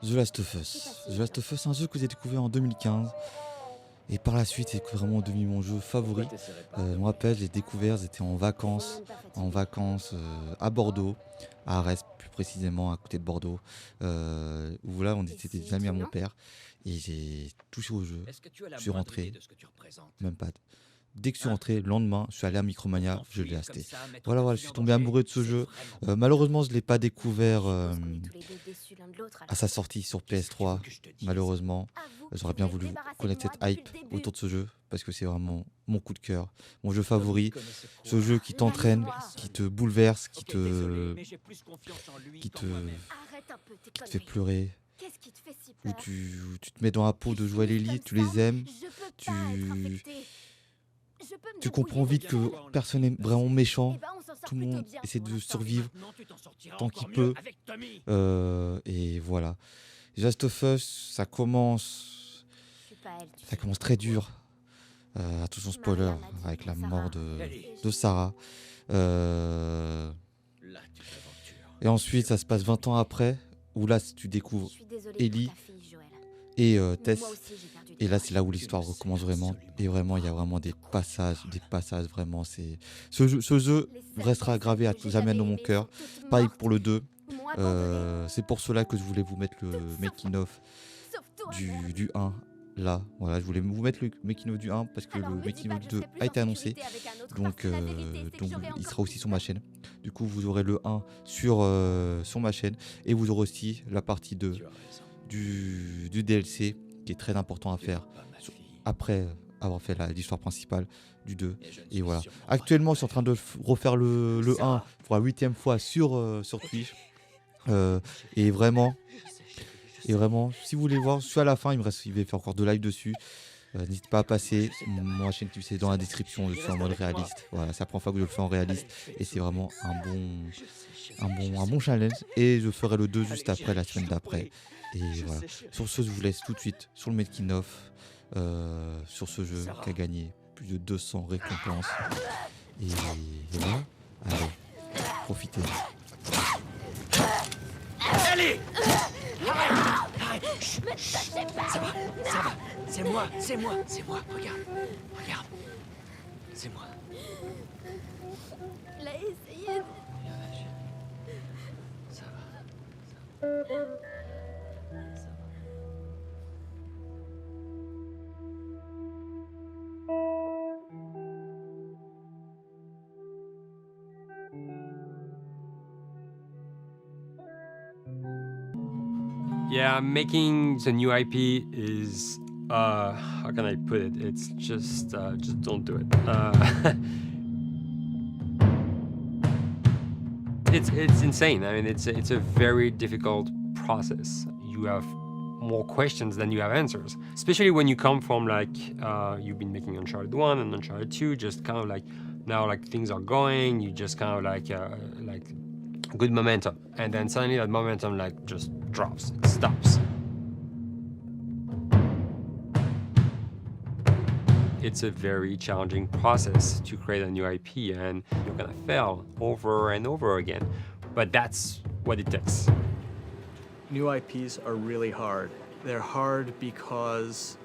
The Last of Us. The Last of Us, c'est un jeu que j'ai découvert en 2015. Et par la suite, c'est vraiment devenu mon jeu favori. Je me rappelle, j'ai découvert, j'étais en vacances à Bordeaux, à Arès plus précisément, à côté de Bordeaux. Où là, on était des amis à mon père. Et j'ai touché au jeu. Je suis rentré, même pas. Dès que je suis rentré, le lendemain, je suis allé à Micromania, je l'ai acheté. Voilà, je suis tombé amoureux de ce jeu. Malheureusement, je ne l'ai pas découvert à sa sortie sur PS3. Malheureusement, j'aurais bien voulu connaître cette hype autour de ce jeu parce que c'est vraiment mon coup de cœur, mon jeu favori. Ce jeu qui t'entraîne, qui te bouleverse, qui te fait pleurer. Où tu te mets dans la peau de jouer à l'élite, tu les aimes, tu comprends vite que personne n'est vraiment méchant, tout le monde essaie de survivre tant qu'il peut, et voilà. Last of Us, ça commence très dur, attention spoiler, avec la mort de Sarah, et ensuite ça se passe 20 ans après, où là tu découvres Ellie et Tess. Et là, c'est là où l'histoire recommence vraiment. Et vraiment, il y a vraiment des passages vraiment. Ce jeu restera gravé à tout jamais dans mon cœur. Pareil pour le 2. C'est pour cela que je voulais vous mettre le making of du 1. Là, voilà, je voulais vous mettre le making of du 1 parce que le making of du 2 a été annoncé. Donc il sera aussi sur ma chaîne. Du coup, vous aurez le 1 sur ma chaîne. Et vous aurez aussi la partie 2 du DLC. Qui est très important à faire après avoir fait l'histoire principale du 2. Et voilà. Actuellement, je suis en train de refaire le 1 pour la 8e fois sur Twitch. Et vraiment, si vous voulez voir, je suis à la fin, il va faire encore 2 lives dessus. N'hésitez pas à passer. Ma chaîne, c'est dans la description, je suis en mode réaliste. Voilà, c'est la première fois que je le fais en réaliste. Et c'est vraiment un bon challenge. Et je ferai le 2 juste après, la semaine d'après. Et voilà. Sur ce, je vous laisse tout de suite sur le making of, sur ce jeu qui a gagné plus de 200 récompenses. Et voilà. Allez, profitez. Allez, arrête. Ça va. C'est moi. Regarde. C'est moi. Il a essayé. Ça va. Yeah, making the new IP is, how can I put it? It's just don't do it. It's insane. I mean, it's a very difficult process. You have more questions than you have answers, especially when you come from like, you've been making Uncharted 1 and Uncharted 2, just kind of like, now like things are going, you just kind of like good momentum, and then suddenly that momentum like just drops, it stops. It's a very challenging process to create a new IP, and you're gonna fail over and over again, but that's what it takes. New IPs are really hard. They're hard because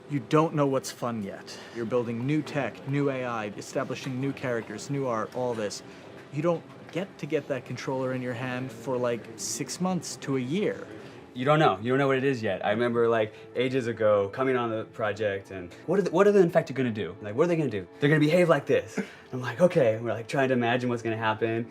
you don't know what's fun yet. You're building new tech, new AI, establishing new characters, new art, all this. You don't get to get that controller in your hand for like 6 months to a year. You don't know what it is yet. I remember like ages ago coming on the project and what are the infected gonna do? Like, what are they gonna do? They're gonna behave like this. I'm like, okay, we're like trying to imagine what's gonna happen.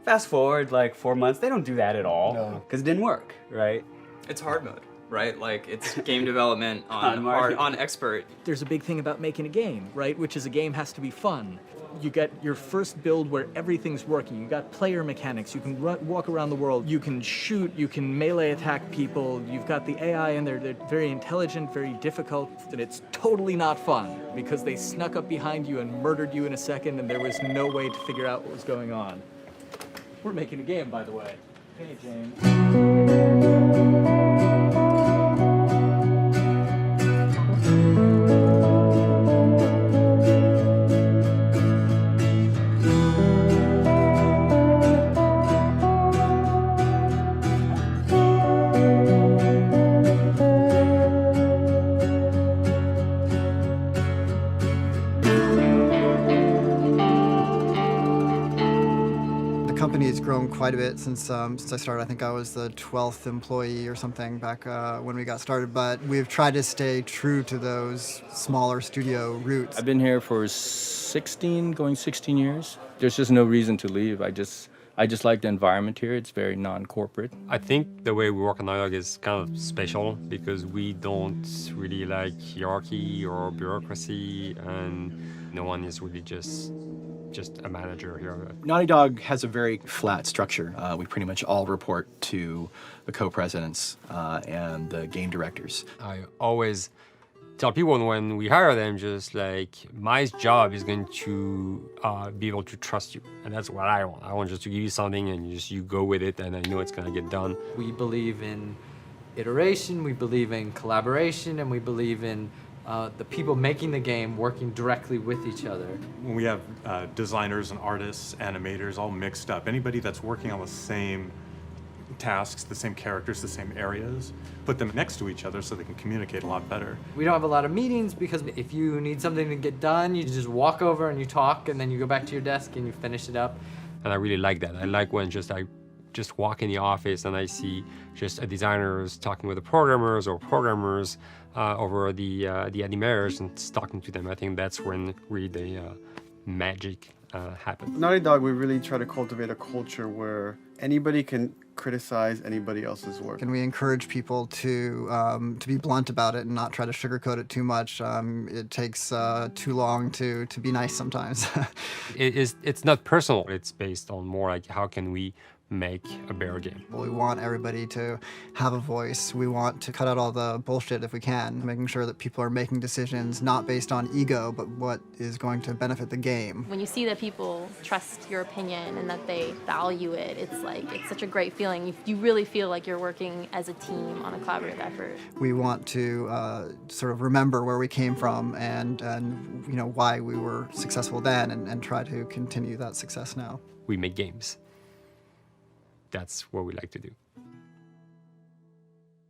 Fast forward like 4 months, they don't do that at all because it didn't work, right? It's hard mode, right? Like it's game development on expert. There's a big thing about making a game, right? Which is a game has to be fun. You get your first build where everything's working. You got player mechanics. You can walk around the world. You can shoot. You can melee attack people. You've got the AI in there. They're very intelligent, very difficult, and it's totally not fun because they snuck up behind you and murdered you in a second, and there was no way to figure out what was going on. We're making a game, by the way. Hey, James. grown quite a bit since I started. I think I was the 12th employee or something back when we got started, but we've tried to stay true to those smaller studio roots. I've been here for 16 years. There's just no reason to leave. I just like the environment here. It's very non-corporate. I think the way we work on Naughty Dog is kind of special because we don't really like hierarchy or bureaucracy, and no one is really just a manager here. Naughty Dog has a very flat structure. We pretty much all report to the co-presidents and the game directors. I always tell people when we hire them, just like, my job is going to be able to trust you. And that's what I want. I want just to give you something and you go with it, and I know it's going to get done. We believe in iteration, we believe in collaboration, and we believe in the people making the game working directly with each other. When we have designers and artists, animators, all mixed up, anybody that's working on the same tasks, the same characters, the same areas, put them next to each other so they can communicate a lot better. We don't have a lot of meetings because if you need something to get done, you just walk over and you talk, and then you go back to your desk and you finish it up. And I really like that. I like when I just walk in the office and I see just designers talking with the programmers or programmers over the animators and talking to them. I think that's when really the magic happens. Naughty Dog, we really try to cultivate a culture where anybody can criticize anybody else's work. And we encourage people to be blunt about it and not try to sugarcoat it too much. It takes too long to be nice sometimes. It's not personal. It's based on more like how can we make a better game. We want everybody to have a voice. We want to cut out all the bullshit if we can, making sure that people are making decisions not based on ego, but what is going to benefit the game. When you see that people trust your opinion and that they value it, it's such a great feeling. You really feel like you're working as a team on a collaborative effort. We want to sort of remember where we came from and you know why we were successful then, and try to continue that success now. We make games. That's what we like to do.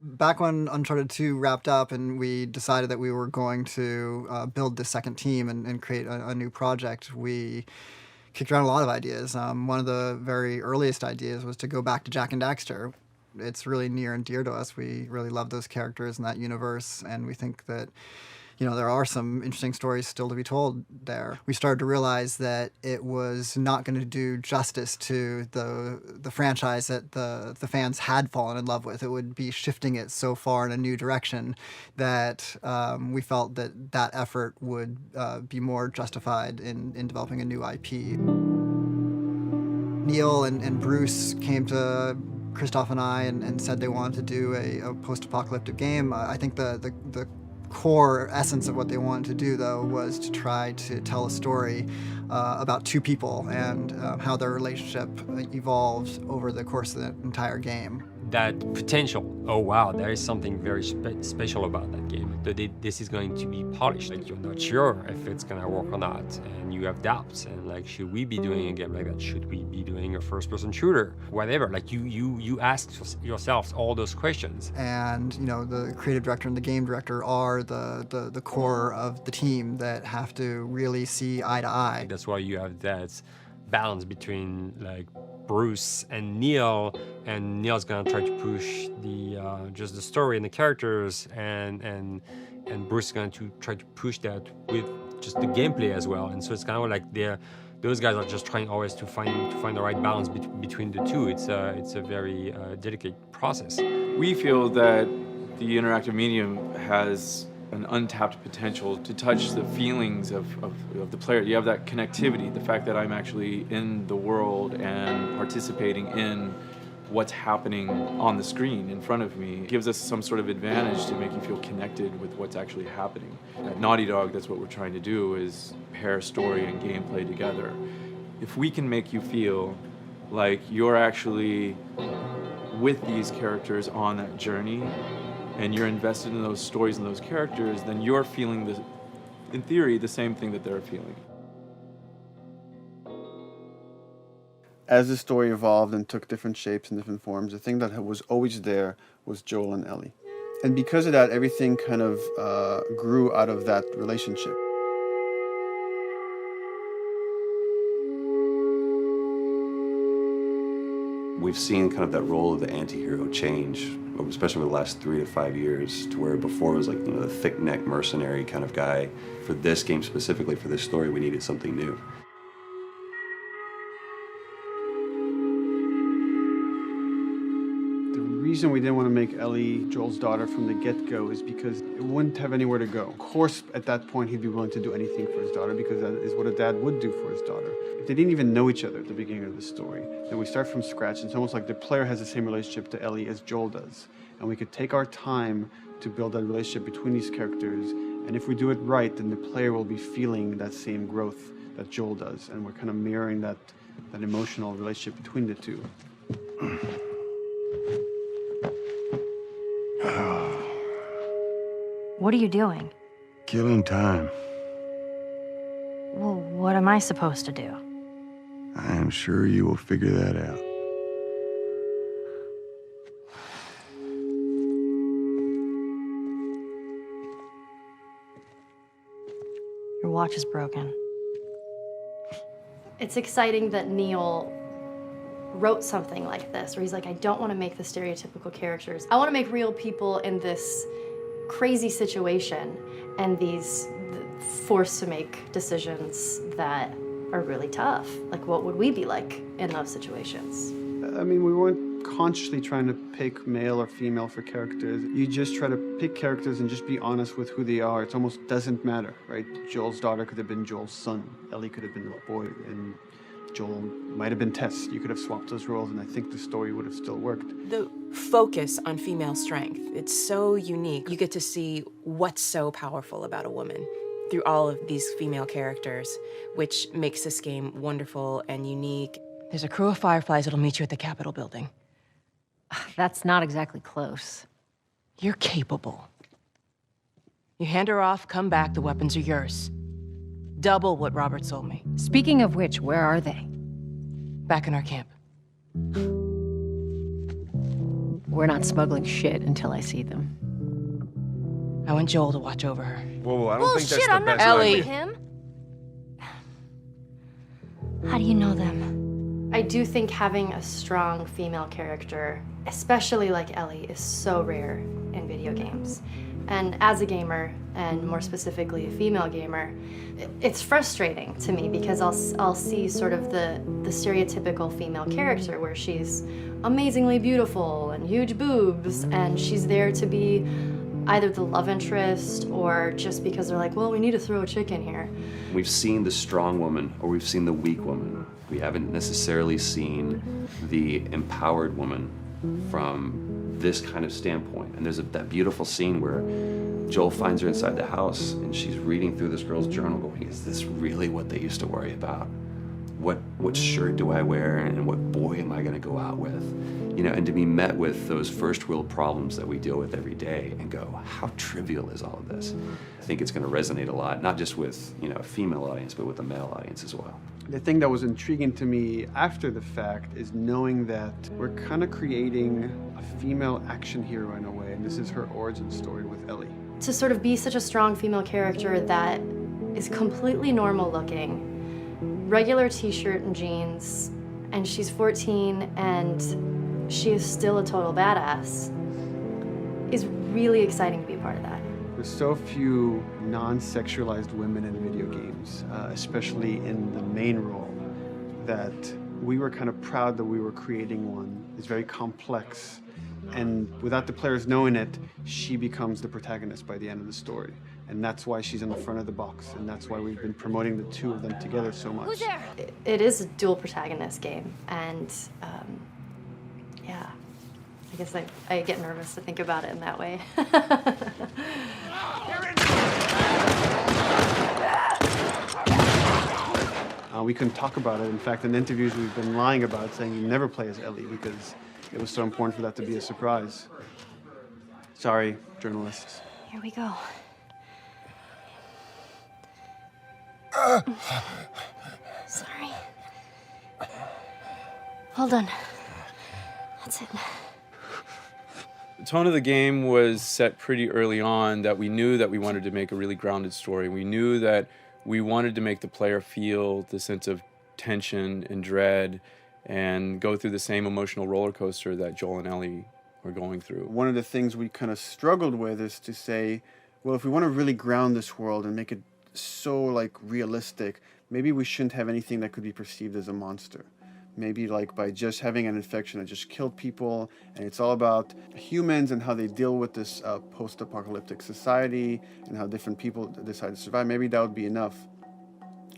Back when Uncharted 2 wrapped up and we decided that we were going to build this second team and create a new project, we kicked around a lot of ideas. One of the very earliest ideas was to go back to Jak and Daxter. It's really near and dear to us. We really love those characters in that universe, and we think that there are some interesting stories still to be told there. We started to realize that it was not going to do justice to the franchise that the fans had fallen in love with. It would be shifting it so far in a new direction that we felt that effort would be more justified in developing a new IP. Neil and Bruce came to Christoph and I and said they wanted to do a post-apocalyptic game. I think the core essence of what they wanted to do, though, was to try to tell a story about two people and how their relationship evolved over the course of the entire game. That potential, oh wow, there is something very special about that game. This is going to be polished. Like, you're not sure if it's gonna work or not, and you have doubts. And like, should we be doing a game like that? Should we be doing a first-person shooter? Whatever. Like, you ask yourselves all those questions. And the creative director and the game director are the core of the team that have to really see eye to eye. That's why you have that balance between like Bruce and Neil, and Neil's gonna try to push just the story and the characters, and Bruce is going to try to push that with just the gameplay as well. And so it's kind of like those guys are just trying always to find the right balance between the two. It's a very delicate process. We feel that the interactive medium has an untapped potential to touch the feelings of the player. You have that connectivity, the fact that I'm actually in the world and participating in what's happening on the screen in front of me gives us some sort of advantage to make you feel connected with what's actually happening. At Naughty Dog, that's what we're trying to do, is pair story and gameplay together. If we can make you feel like you're actually with these characters on that journey, and you're invested in those stories and those characters, then you're feeling, in theory, the same thing that they're feeling. As the story evolved and took different shapes and different forms, the thing that was always there was Joel and Ellie. And because of that, everything kind of grew out of that relationship. We've seen kind of that role of the anti-hero change, especially over the last 3 to 5 years, to where before it was like, the thick-neck mercenary kind of guy. For this game specifically, for this story, we needed something new. The reason we didn't want to make Ellie Joel's daughter from the get-go is because it wouldn't have anywhere to go. Of course, at that point, he'd be willing to do anything for his daughter because that is what a dad would do for his daughter. If they didn't even know each other at the beginning of the story, then we start from scratch. It's almost like the player has the same relationship to Ellie as Joel does. And we could take our time to build that relationship between these characters. And if we do it right, then the player will be feeling that same growth that Joel does. And we're kind of mirroring that emotional relationship between the two. What are you doing? Killing time. Well, what am I supposed to do? I am sure you will figure that out. Your watch is broken. It's exciting that Neil wrote something like this, where he's like, I don't want to make the stereotypical characters. I want to make real people in this crazy situation and these forced to make decisions that are really tough. Like, what would we be like in those situations? I mean, we weren't consciously trying to pick male or female for characters. You just try to pick characters and just be honest with who they are. It almost doesn't matter, right? Joel's daughter could have been Joel's son. Ellie could have been a boy, and Joel might have been Tess. You could have swapped those roles, and I think the story would have still worked. The focus on female strength, it's so unique. You get to see what's so powerful about a woman through all of these female characters, which makes this game wonderful and unique. There's a crew of Fireflies that'll meet you at the Capitol building. That's not exactly close. You're capable. You hand her off, come back, the weapons are yours. Double what Robert sold me. Speaking of which, where are they? Back in our camp. We're not smuggling shit until I see them. I want Joel to watch over her. Whoa, I don't think that's the I'm not best Ellie. idea. him. How do you know them? I do think having a strong female character, especially like Ellie, is so rare in video games. And as a gamer, and more specifically a female gamer, it's frustrating to me because I'll see sort of the stereotypical female character where she's amazingly beautiful and huge boobs, and she's there to be either the love interest or just because they're like, well, we need to throw a chick in here. We've seen the strong woman or we've seen the weak woman. We haven't necessarily seen the empowered woman from this kind of standpoint. And there's that beautiful scene where Joel finds her inside the house and she's reading through this girl's journal going, is this really what they used to worry about? What shirt do I wear and what boy am I gonna go out with? You know, and to be met with those first world problems that we deal with every day and go, how trivial is all of this? I think it's gonna resonate a lot, not just with, a female audience, but with a male audience as well. The thing that was intriguing to me after the fact is knowing that we're kind of creating a female action hero in a way, and this is her origin story with Ellie. To sort of be such a strong female character that is completely normal looking, regular t-shirt and jeans, and she's 14 and she is still a total badass, is really exciting to be a part of that. There's so few non-sexualized women in video games, especially in the main role, that we were kind of proud that we were creating one. It's very complex, and without the players knowing it, she becomes the protagonist by the end of the story. And that's why she's in the front of the box, and that's why we've been promoting the two of them together so much. Who's there? It is a dual protagonist game, and yeah, I guess I get nervous to think about it in that way. We couldn't talk about it. In fact, in interviews we've been lying about it, saying you never play as Ellie because it was so important for that to be a surprise. Sorry, journalists. Here we go. Sorry. Hold on. That's it. The tone of the game was set pretty early on that we knew that we wanted to make a really grounded story. We knew that we wanted to make the player feel the sense of tension and dread and go through the same emotional roller coaster that Joel and Ellie are going through. One of the things we kind of struggled with is to say, well, if we want to really ground this world and make it so like realistic, maybe we shouldn't have anything that could be perceived as a monster. Maybe like by just having an infection that just killed people, and it's all about humans and how they deal with this post-apocalyptic society and how different people decide to survive. Maybe that would be enough.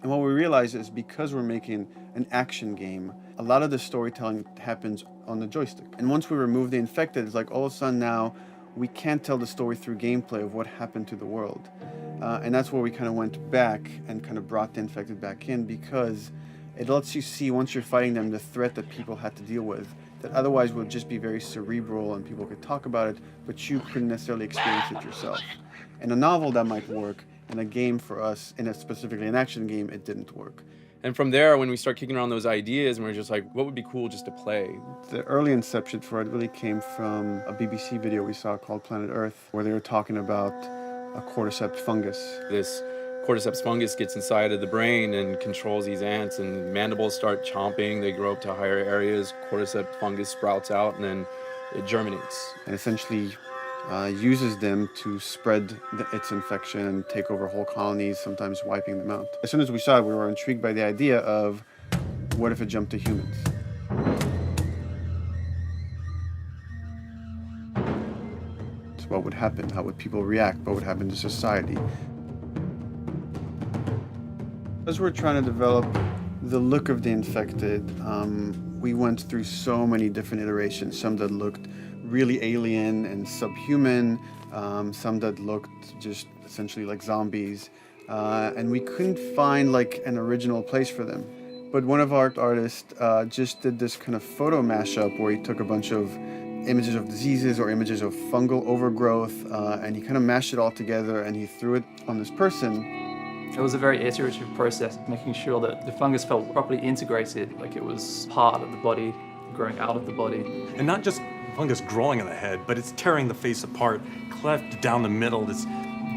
And what we realize is because we're making an action game, a lot of the storytelling happens on the joystick. And once we remove the infected, it's like all of a sudden now we can't tell the story through gameplay of what happened to the world. And that's where we kind of went back and kind of brought the infected back in, because it lets you see, once you're fighting them, the threat that people had to deal with that otherwise would just be very cerebral and people could talk about it, but you couldn't necessarily experience it yourself. In a novel that might work, in a game for us, specifically an action game, it didn't work. And from there, when we start kicking around those ideas, and we're just like, what would be cool just to play? The early inception for it really came from a BBC video we saw called Planet Earth, where they were talking about a cordyceps fungus. This cordyceps fungus gets inside of the brain and controls these ants, and mandibles start chomping, they grow up to higher areas, cordyceps fungus sprouts out, and then it germinates. And essentially uses them to spread its infection and take over whole colonies, sometimes wiping them out. As soon as we saw it, we were intrigued by the idea of, what if it jumped to humans? So what would happen? How would people react? What would happen to society? As we're trying to develop the look of the infected, we went through so many different iterations, some that looked really alien and subhuman, some that looked just essentially like zombies, and we couldn't find like an original place for them. But one of our artists just did this kind of photo mashup where he took a bunch of images of diseases or images of fungal overgrowth, and he kind of mashed it all together and he threw it on this person. It was a very iterative process, making sure that the fungus felt properly integrated, like it was part of the body, growing out of the body. And not just fungus growing on the head, but it's tearing the face apart, cleft down the middle, this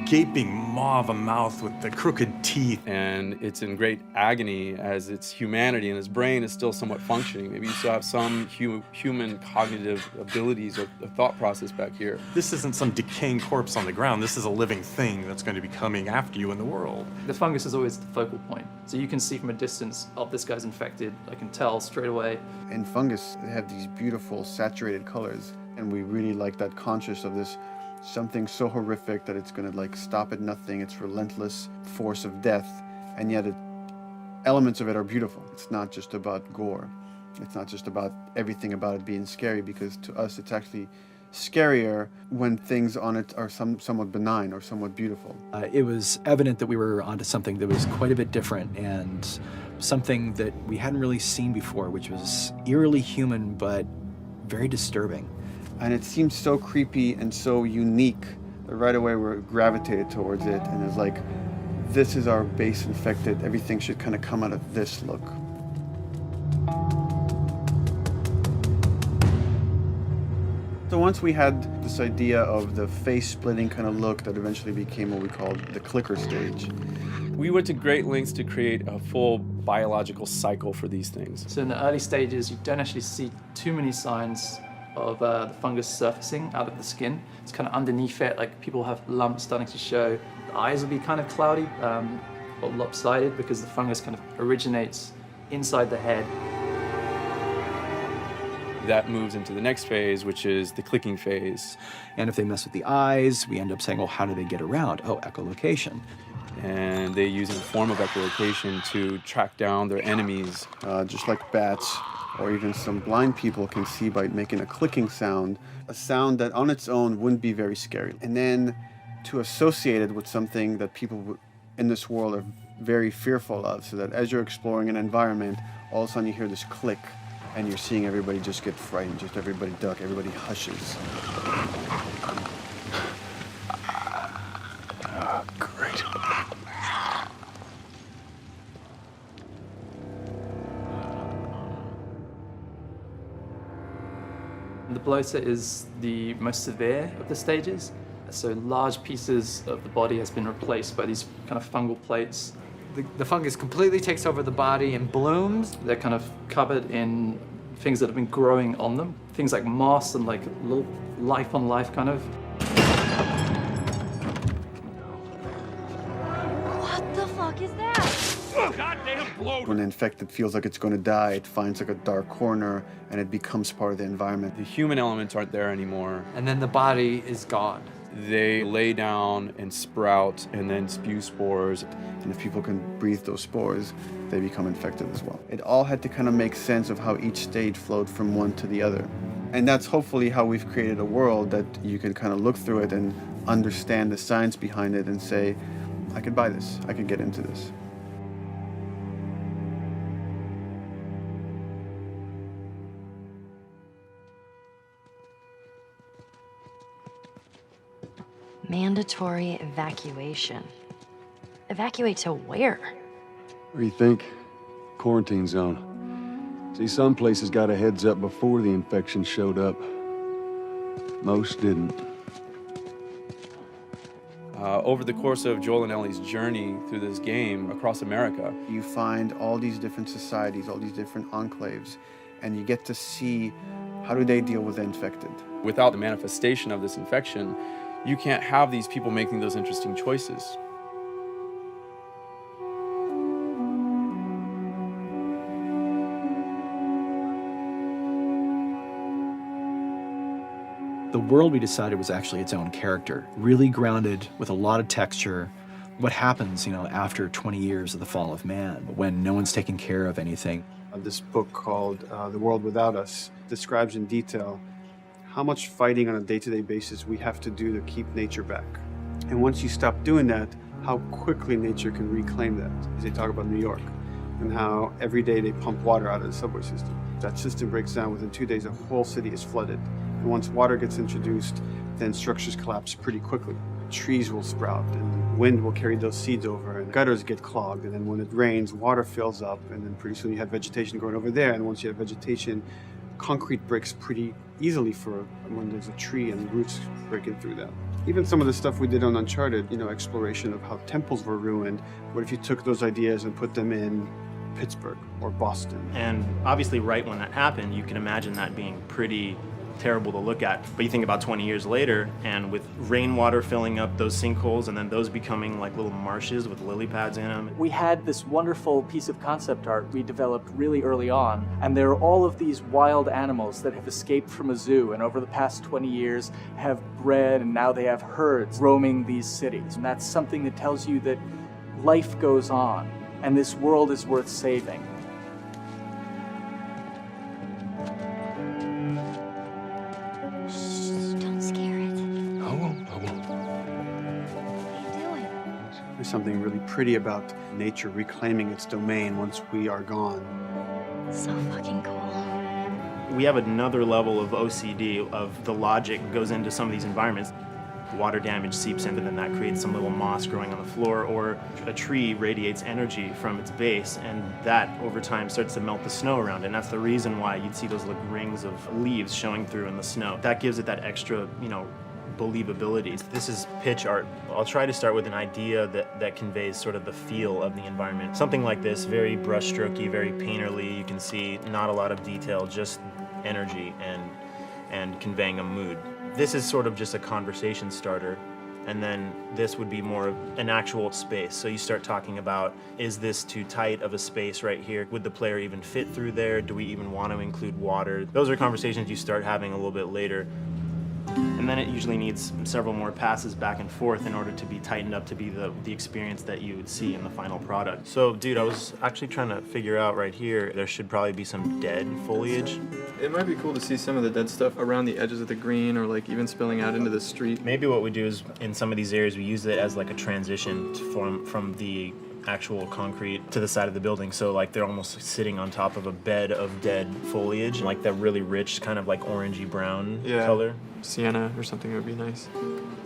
gaping maw of a mouth with the crooked teeth. And it's in great agony as its humanity and its brain is still somewhat functioning. Maybe you still have some human cognitive abilities or thought process back here. This isn't some decaying corpse on the ground. This is a living thing that's going to be coming after you in the world. The fungus is always the focal point. So you can see from a distance, oh, this guy's infected. I can tell straight away. In fungus, they have these beautiful saturated colors, and we really like that conscious of this something so horrific that it's going to like stop at nothing. It's relentless force of death, and yet elements of it are beautiful. It's not just about gore. It's not just about everything about it being scary, because to us it's actually scarier when things on it are somewhat benign or somewhat beautiful. It was evident that we were onto something that was quite a bit different and something that we hadn't really seen before, which was eerily human but very disturbing. And it seemed so creepy and so unique that right away we gravitated towards it, and it's like, this is our base infected. Everything should kind of come out of this look. So once we had this idea of the face-splitting kind of look that eventually became what we called the clicker stage. We went to great lengths to create a full biological cycle for these things. So in the early stages, you don't actually see too many signs of the fungus surfacing out of the skin. It's kind of underneath it, like people have lumps starting to show. The eyes will be kind of cloudy or lopsided because the fungus kind of originates inside the head. That moves into the next phase, which is the clicking phase. And if they mess with the eyes, we end up saying, well, how do they get around? Oh, echolocation. And they use a form of echolocation to track down their enemies. Just like bats, or even some blind people can see by making a clicking sound, a sound that on its own wouldn't be very scary. And then to associate it with something that people in this world are very fearful of, so that as you're exploring an environment, all of a sudden you hear this click, and you're seeing everybody just get frightened, just everybody duck, everybody hushes. Oh, great. The bloater is the most severe of the stages. So large pieces of the body has been replaced by these kind of fungal plates. The fungus completely takes over the body and blooms. They're kind of covered in things that have been growing on them. Things like moss and like little life on life kind of. What the fuck is that? When the infected feels like it's going to die, it finds like a dark corner and it becomes part of the environment. The human elements aren't there anymore. And then the body is gone. They lay down and sprout and then spew spores. And if people can breathe those spores, they become infected as well. It all had to kind of make sense of how each stage flowed from one to the other. And that's hopefully how we've created a world that you can kind of look through it and understand the science behind it and say, I could buy this, I could get into this. Mandatory evacuation. Evacuate to where? What do you think? Quarantine zone. See, some places got a heads up before the infection showed up. Most didn't. Over the course of Joel and Ellie's journey through this game across America, you find all these different societies, all these different enclaves, and you get to see how do they deal with the infected. without the manifestation of this infection, you can't have these people making those interesting choices. The world we decided was actually its own character, really grounded with a lot of texture. What happens, after 20 years of the fall of man, when no one's taking care of anything. This book called The World Without Us describes in detail how much fighting on a day-to-day basis we have to do to keep nature back. And once you stop doing that, how quickly nature can reclaim that. They talk about New York and how every day they pump water out of the subway system. That system breaks down, within 2 days, the whole city is flooded. And once water gets introduced, then structures collapse pretty quickly. Trees will sprout, and wind will carry those seeds over, and gutters get clogged, and then when it rains, water fills up, and then pretty soon you have vegetation growing over there, and once you have vegetation, concrete breaks pretty easily for when there's a tree and roots breaking through that. Even some of the stuff we did on Uncharted, exploration of how temples were ruined, what if you took those ideas and put them in Pittsburgh or Boston? And obviously right when that happened, you can imagine that being pretty terrible to look at. But you think about 20 years later, and with rainwater filling up those sinkholes and then those becoming like little marshes with lily pads in them. We had this wonderful piece of concept art we developed really early on, and there are all of these wild animals that have escaped from a zoo and over the past 20 years have bred, and now they have herds roaming these cities. And that's something that tells you that life goes on and this world is worth saving. There's something really pretty about nature reclaiming its domain once we are gone. So fucking cool. We have another level of OCD of the logic goes into some of these environments. Water damage seeps in, and then that creates some little moss growing on the floor, or a tree radiates energy from its base, and that over time starts to melt the snow around it. And that's the reason why you'd see those little rings of leaves showing through in the snow. That gives it that extra, believability. This is pitch art. I'll try to start with an idea that conveys sort of the feel of the environment. Something like this, very brushstrokey, very painterly. You can see not a lot of detail, just energy and conveying a mood. This is sort of just a conversation starter, and then this would be more of an actual space. So you start talking about, is this too tight of a space right here? Would the player even fit through there? Do we even want to include water? Those are conversations you start having a little bit later. And then it usually needs several more passes back and forth in order to be tightened up to be the experience that you would see in the final product. So, dude, I was actually trying to figure out right here, there should probably be some dead foliage. It might be cool to see some of the dead stuff around the edges of the green, or like even spilling out into the street. Maybe what we do is, in some of these areas, we use it as like a transition from the actual concrete to the side of the building. So like they're almost sitting on top of a bed of dead foliage, like that really rich kind of like orangey brown color. Sienna or something would be nice.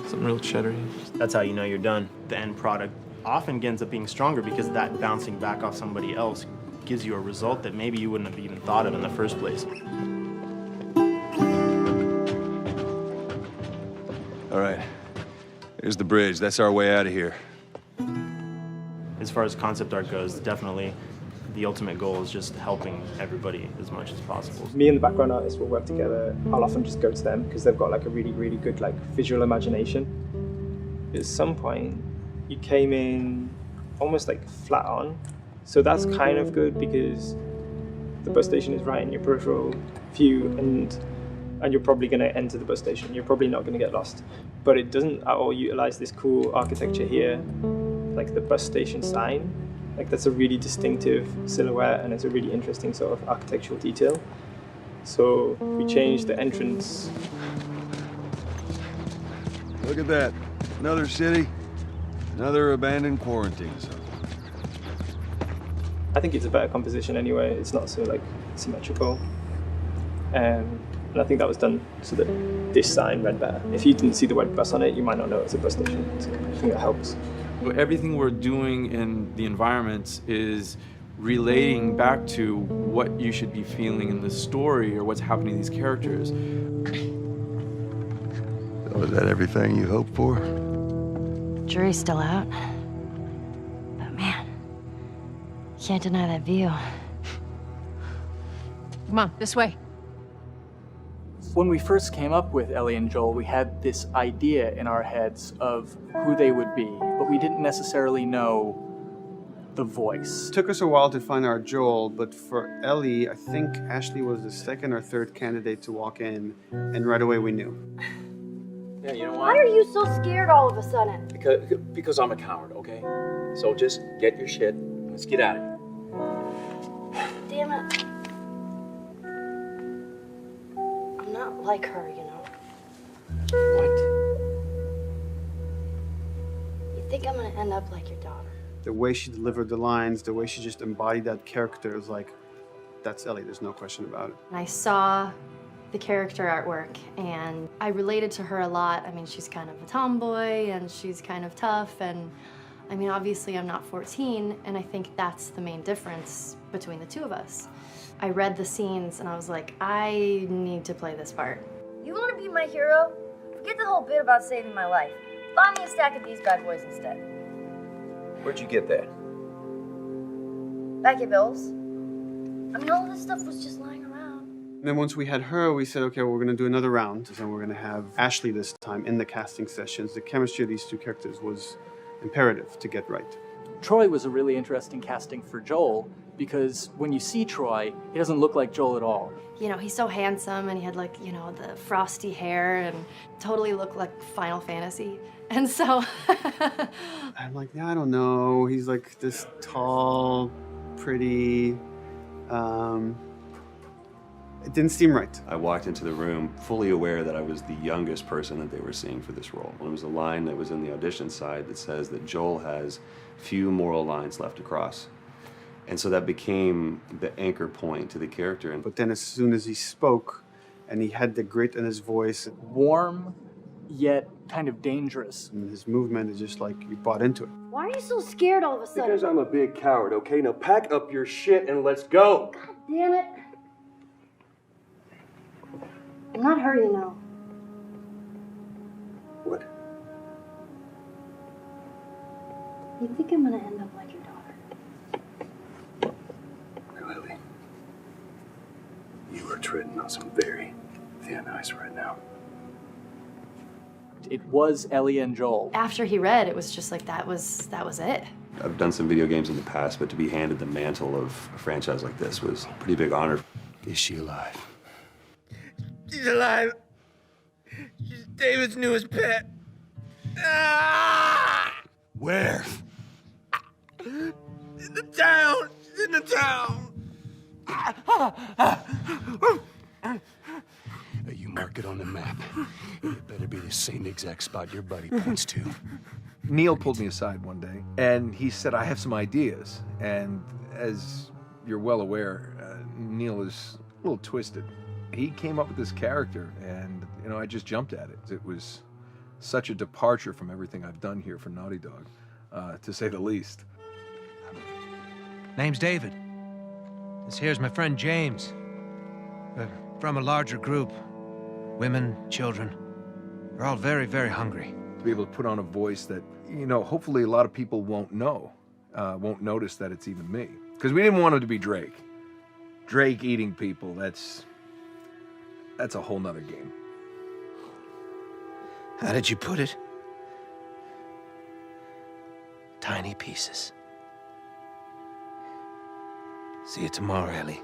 Something real cheddary. That's how you know you're done. The end product often ends up being stronger because that bouncing back off somebody else gives you a result that maybe you wouldn't have even thought of in the first place. All right, here's the bridge. That's our way out of here. As far as concept art goes, definitely the ultimate goal is just helping everybody as much as possible. Me and the background artist will work together. I'll often just go to them because they've got like a really, really good like visual imagination. At some point, you came in almost like flat on. So that's kind of good because the bus station is right in your peripheral view and you're probably going to enter the bus station. You're probably not going to get lost. But it doesn't at all utilize this cool architecture here, like the bus station sign. Like that's a really distinctive silhouette and it's a really interesting sort of architectural detail. So we changed the entrance. Look at that. Another city, another abandoned quarantine zone. I think it's a better composition anyway. It's not so like symmetrical. And I think that was done so that this sign read better. If you didn't see the word bus on it, you might not know it's a bus station. So I think that helps. Everything we're doing in the environments is relating back to what you should be feeling in the story or what's happening to these characters. So is that everything you hoped for? Jury's still out. But man, can't deny that view. Come on, this way. When we first came up with Ellie and Joel, we had this idea in our heads of who they would be, but we didn't necessarily know the voice. It took us a while to find our Joel, but for Ellie, I think Ashley was the second or third candidate to walk in, and right away we knew. Yeah, you know Why what? are you so scared all of a sudden? Because I'm a coward, okay? So just get your shit and let's get out of here. Damn it. I'm not like her, you know. You think I'm gonna end up like your daughter? The way she delivered the lines, the way she just embodied that character is like, that's Ellie, there's no question about it. And I saw the character artwork and I related to her a lot. I mean, she's kind of a tomboy and she's kind of tough, and I mean, obviously I'm not 14, and I think that's the main difference between the two of us. I read the scenes and I was like, I need to play this part. You want to be my hero? Forget the whole bit about saving my life. Buy me a stack of these bad boys instead. Where'd you get that? Back at Bill's. I mean, all this stuff was just lying around. And then once we had her, we said, okay, we're gonna do another round, and we're gonna have Ashley this time in the casting sessions. The chemistry of these two characters was imperative to get right. Troy was a really interesting casting for Joel because when you see Troy, he doesn't look like Joel at all. You know, he's so handsome and he had like, you know, the frosty hair and totally looked like Final Fantasy. And so I'm like, yeah, I don't know. He's like this tall, pretty, it didn't seem right. I walked into the room fully aware that I was the youngest person that they were seeing for this role. There was a line that was in the audition side that says that Joel has few moral lines left to cross. And so that became the anchor point to the character. But then as soon as he spoke and he had the grit in his voice. Warm, yet kind of dangerous. And his movement is just like, you bought into it. Why are you so scared all of a sudden? Because I'm a big coward, okay? Now pack up your shit and let's go. God damn it. I'm not her, you know. What? You think I'm gonna end up like your daughter? Lily, you are treading on some very thin ice right now. It was Ellie and Joel. after he read, it was just like, that was it. I've done some video games in the past, but to be handed the mantle of a franchise like this was a pretty big honor. Is she alive? She's alive. She's David's newest pet. Ah! Where? In the town. She's in the town. You mark it on the map. It better be the same exact spot your buddy points to. Neil pulled me aside one day, and he said, I have some ideas. And as you're well aware, Neil is a little twisted. He came up with this character, and I just jumped at it. It was such a departure from everything I've done here for Naughty Dog, to say the least. Name's David. This here's my friend James. We're from a larger group. Women, children. We're all very, very hungry. To be able to put on a voice that, hopefully a lot of people won't know. won't notice that it's even me. Because we didn't want him to be Drake. Drake eating people, that's a whole nother game. How did you put it? Tiny pieces. See you tomorrow, Ellie.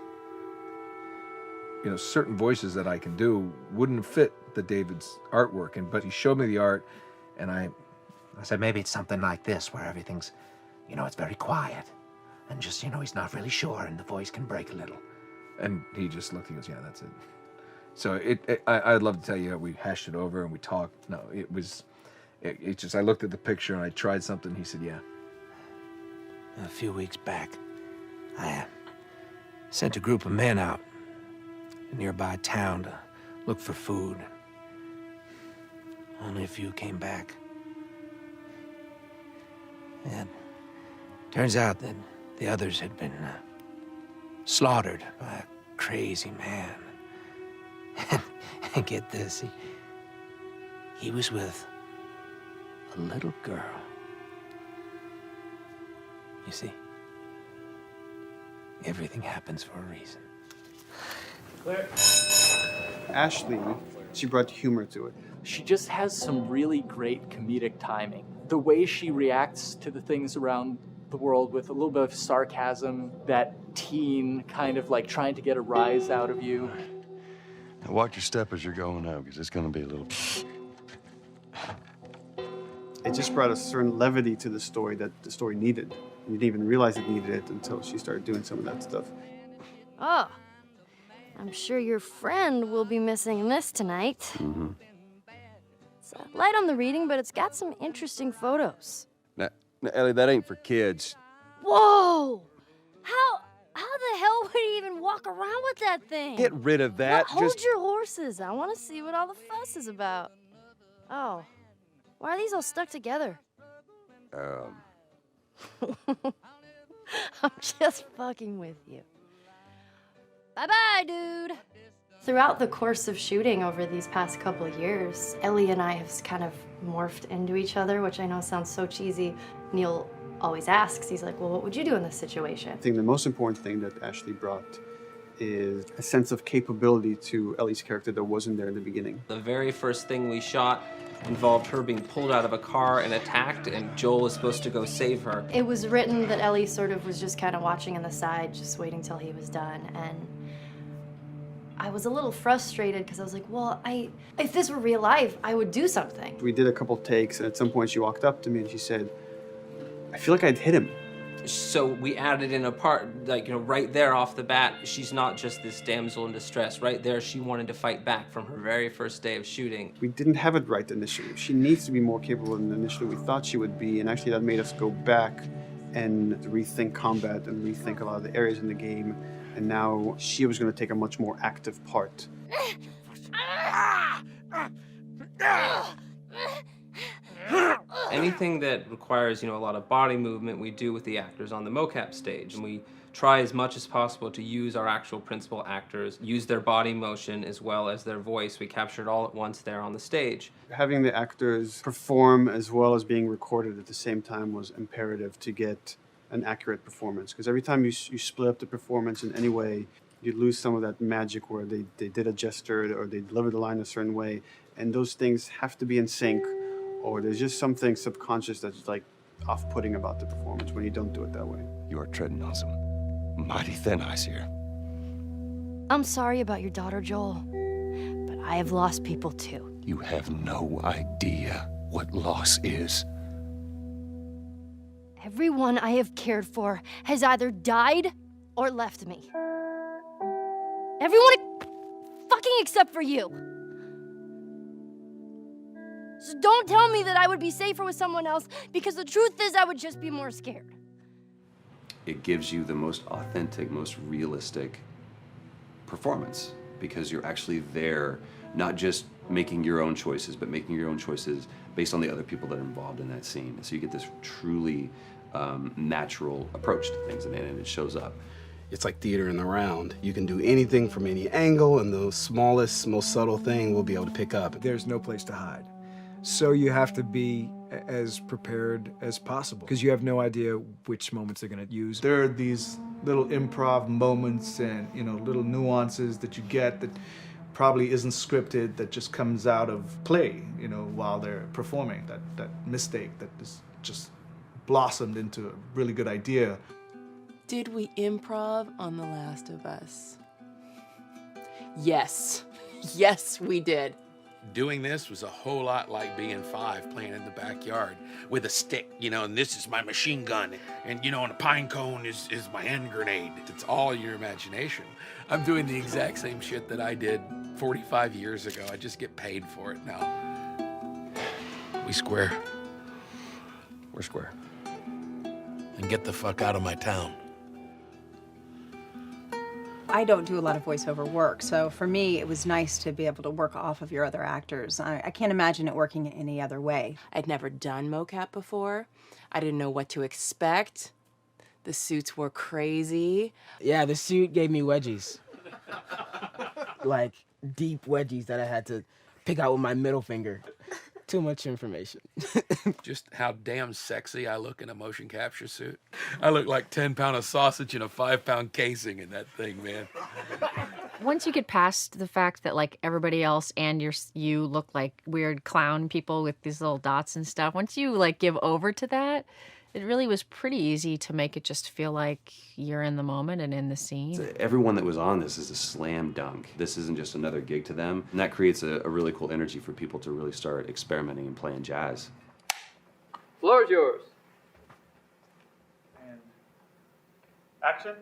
You know, certain voices that I can do wouldn't fit the David's artwork, but he showed me the art, and I said maybe it's something like this, where everything's, you know, it's very quiet. And just, you know, he's not really sure, and the voice can break a little. And he just looked, he goes, yeah, that's it. So I'd love to tell you, we hashed it over and we talked. No, it just, I looked at the picture and I tried something. He said, yeah. A few weeks back, I sent a group of men out a nearby town to look for food. Only a few came back. And turns out that the others had been slaughtered by a crazy man. And get this, he was with a little girl. You see, everything happens for a reason. Claire. Ashley, she brought humor to it. She just has some really great comedic timing. The way she reacts to the things around the world with a little bit of sarcasm, that teen kind of like trying to get a rise out of you. Now watch your step as you're going out, because it's going to be a little... It just brought a certain levity to the story that the story needed. You didn't even realize it needed it until she started doing some of that stuff. Oh, I'm sure your friend will be missing this tonight. Mm-hmm. It's light on the reading, but it's got some interesting photos. Now, Ellie, that ain't for kids. Whoa! How the hell would he even walk around with that thing? Get rid of that. Well, hold your horses. I want to see what all the fuss is about. Oh, why are these all stuck together? I'm just fucking with you. Bye-bye, dude. Throughout the course of shooting over these past couple of years, Ellie and I have kind of morphed into each other, which I know sounds so cheesy. Neil always asks, he's like, well, what would you do in this situation? I think the most important thing that Ashley brought is a sense of capability to Ellie's character that wasn't there in the beginning. The very first thing we shot involved her being pulled out of a car and attacked, and Joel is supposed to go save her. It was written that Ellie sort of was just kind of watching on the side, just waiting till he was done, and I was a little frustrated because I was like, well, if this were real life, I would do something. We did a couple takes, and at some point she walked up to me and she said, I feel like I'd hit him. So we added in a part, like, you know, right there off the bat, she's not just this damsel in distress. Right there, she wanted to fight back from her very first day of shooting. We didn't have it right initially. She needs to be more capable than initially we thought she would be, and actually that made us go back and rethink combat and rethink a lot of the areas in the game, and now she was going to take a much more active part. Anything that requires, you know, a lot of body movement, we do with the actors on the mocap stage. And we try as much as possible to use our actual principal actors, use their body motion as well as their voice. We captured all at once there on the stage. Having the actors perform as well as being recorded at the same time was imperative to get an accurate performance. Because every time you split up the performance in any way, you lose some of that magic where they did a gesture or they delivered the line a certain way. And those things have to be in sync, or there's just something subconscious that's like off-putting about the performance when you don't do it that way. You are treading on some mighty thin ice here. I'm sorry about your daughter, Joel, but I have lost people too. You have no idea what loss is. Everyone I have cared for has either died or left me. Everyone fucking except for you. So don't tell me that I would be safer with someone else, because the truth is I would just be more scared. It gives you the most authentic, most realistic performance, because you're actually there, not just making your own choices, but making your own choices based on the other people that are involved in that scene. So you get this truly natural approach to things, and it shows up. It's like theater in the round. You can do anything from any angle, and the smallest, most subtle thing we'll be able to pick up. There's no place to hide. So you have to be as prepared as possible because you have no idea which moments they're going to use. There are these little improv moments and, you know, little nuances that you get that probably isn't scripted, that just comes out of play, you know, while they're performing. That mistake that is just blossomed into a really good idea. Did we improv on The Last of Us? Yes. Yes, we did. Doing this was a whole lot like being 5 playing in the backyard with a stick, you know, and this is my machine gun, and, you know, and a pine cone is my hand grenade. It's all your imagination. I'm doing the exact same shit that I did 45 years ago. I just get paid for it now. We square. We're square. And get the fuck out of my town. I don't do a lot of voiceover work, so for me, it was nice to be able to work off of your other actors. I can't imagine it working any other way. I'd never done mocap before. I didn't know what to expect. The suits were crazy. Yeah, the suit gave me wedgies. Like, deep wedgies that I had to pick out with my middle finger. Too much information. Just how damn sexy I look in a motion capture suit. I look like 10-pound of sausage in a 5-pound casing in that thing, man. Once you get past the fact that like everybody else and you look like weird clown people with these little dots and stuff, once you like give over to that, it really was pretty easy to make it just feel like you're in the moment and in the scene. Everyone that was on this is a slam dunk. This isn't just another gig to them. And that creates a really cool energy for people to really start experimenting and playing jazz. Floor is yours. And action.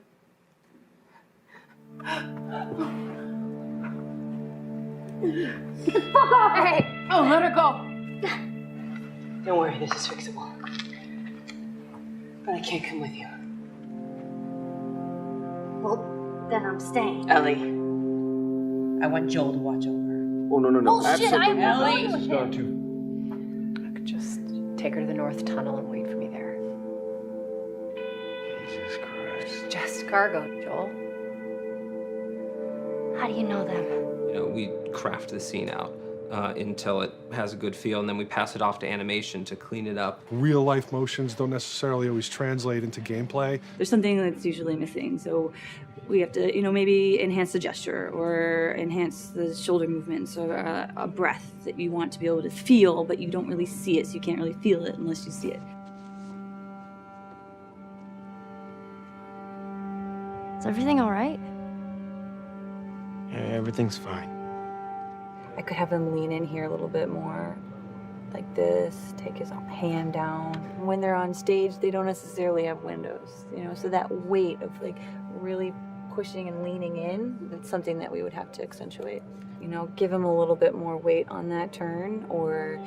Get the fuck off! Hey! Oh, let her go. Don't worry, this is fixable. But I can't come with you. Well, then I'm staying. Ellie, I want Joel to watch over her. Oh, no. Bullshit, I Ellie! won't going to. I could just take her to the North Tunnel and wait for me there. Jesus Christ. Just cargo, Joel. How do you know them? You know, we craft the scene out until it has a good feel, and then we pass it off to animation to clean it up. Real life motions don't necessarily always translate into gameplay. There's something that's usually missing, so we have to, you know, maybe enhance the gesture or enhance the shoulder movements or a breath that you want to be able to feel, but you don't really see it, so you can't really feel it unless you see it. Is everything all right? Yeah, everything's fine. I could have him lean in here a little bit more, like this, take his hand down. When they're on stage, they don't necessarily have windows, you know, so that weight of like really pushing and leaning in, it's something that we would have to accentuate. You know, give him a little bit more weight on that turn or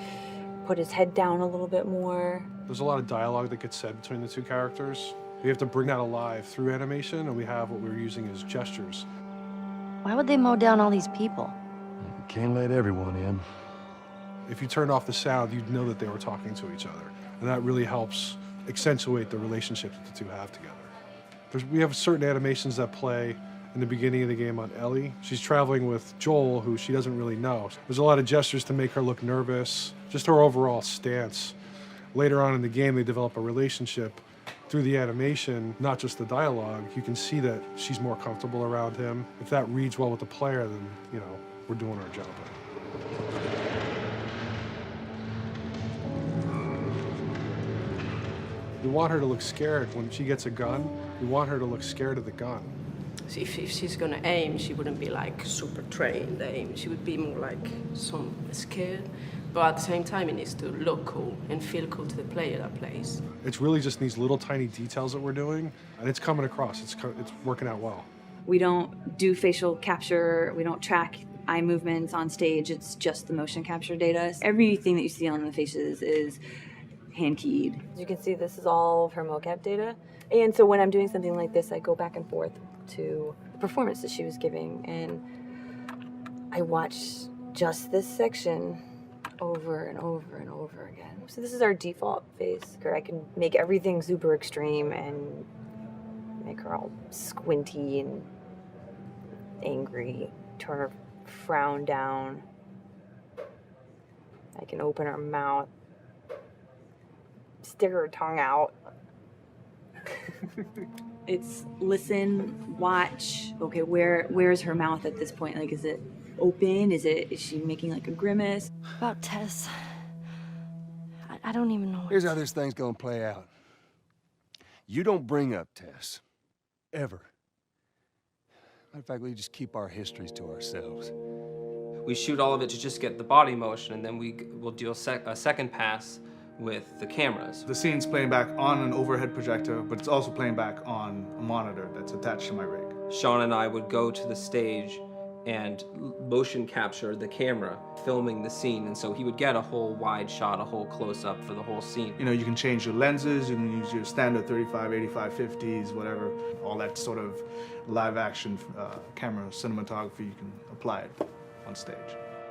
put his head down a little bit more. There's a lot of dialogue that gets said between the two characters. We have to bring that alive through animation, and we have what we're using as gestures. Why would they mow down all these people? Can't let everyone in. If you turned off the sound, you'd know that they were talking to each other. And that really helps accentuate the relationship that the two have together. We have certain animations that play in the beginning of the game on Ellie. She's traveling with Joel, who she doesn't really know. There's a lot of gestures to make her look nervous, just her overall stance. Later on in the game, they develop a relationship through the animation, not just the dialogue. You can see that she's more comfortable around him. If that reads well with the player, then, you know, we're doing our job. We want her to look scared. When she gets a gun, we want her to look scared of the gun. So if she's gonna aim, she wouldn't be like super trained aim. She would be more like some scared. But at the same time, it needs to look cool and feel cool to the player that plays. It's really just these little tiny details that we're doing, and it's coming across. It's working out well. We don't do facial capture, we don't track eye movements on stage, it's just the motion capture data. Everything that you see on the faces is hand-keyed. As you can see, this is all of her mocap data. And so when I'm doing something like this, I go back and forth to the performance that she was giving, and I watch just this section over and over and over again. So this is our default face. I can make everything super extreme and make her all squinty and angry, turn her frown down. I can open her mouth, stick her tongue out. It's listen, watch. Okay, where's her mouth at this point? Like, is it open? Is she making like a grimace? About Tess. I don't even know. Here's how this thing's gonna play out. You don't bring up Tess. Ever. Matter of fact, we just keep our histories to ourselves. We shoot all of it to just get the body motion, and then we'll do a second pass with the cameras. The scene's playing back on an overhead projector, but it's also playing back on a monitor that's attached to my rig. Sean and I would go to the stage and motion capture the camera filming the scene, and so he would get a whole wide shot, a whole close-up for the whole scene. You know, you can change your lenses, you can use your standard 35, 85, 50s, whatever, all that sort of live action camera cinematography, you can apply it on stage.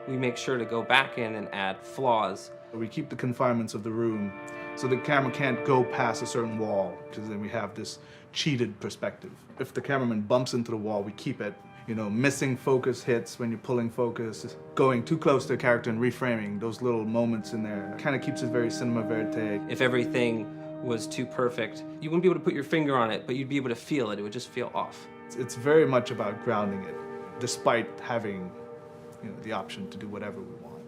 We make sure to go back in and add flaws. We keep the confinements of the room so the camera can't go past a certain wall, because then we have this cheated perspective. If the cameraman bumps into the wall, we keep it. You know, missing focus hits when you're pulling focus, going too close to a character and reframing, those little moments in there kind of keeps it very cinema verite. If everything was too perfect, you wouldn't be able to put your finger on it, but you'd be able to feel it. It would just feel off. It's very much about grounding it, despite having, you know, the option to do whatever we want.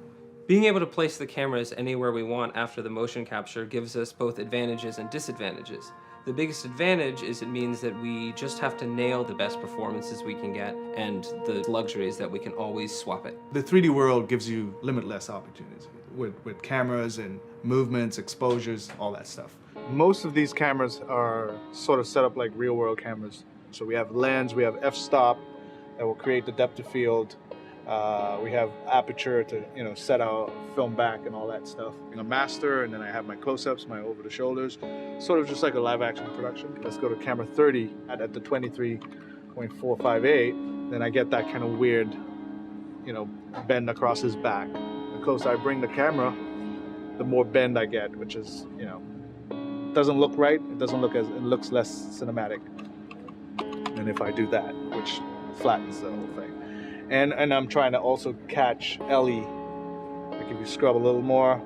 Being able to place the cameras anywhere we want after the motion capture gives us both advantages and disadvantages. The biggest advantage is it means that we just have to nail the best performances we can get, and the luxury is that we can always swap it. The 3D world gives you limitless opportunities with cameras and movements, exposures, all that stuff. Most of these cameras are sort of set up like real world cameras. So we have lens, we have f-stop that will create the depth of field. We have aperture to, you know, set our film back and all that stuff. A master, and then I have my close-ups, my over the shoulders, sort of just like a live action production. Let's go to camera 30 at the 23.458. Then I get that kind of weird, you know, bend across his back. The closer I bring the camera, the more bend I get, which is, you know, doesn't look right. It doesn't look as, it looks less cinematic than if I do that, which flattens the whole thing. And I'm trying to also catch Ellie. Like if you scrub a little more,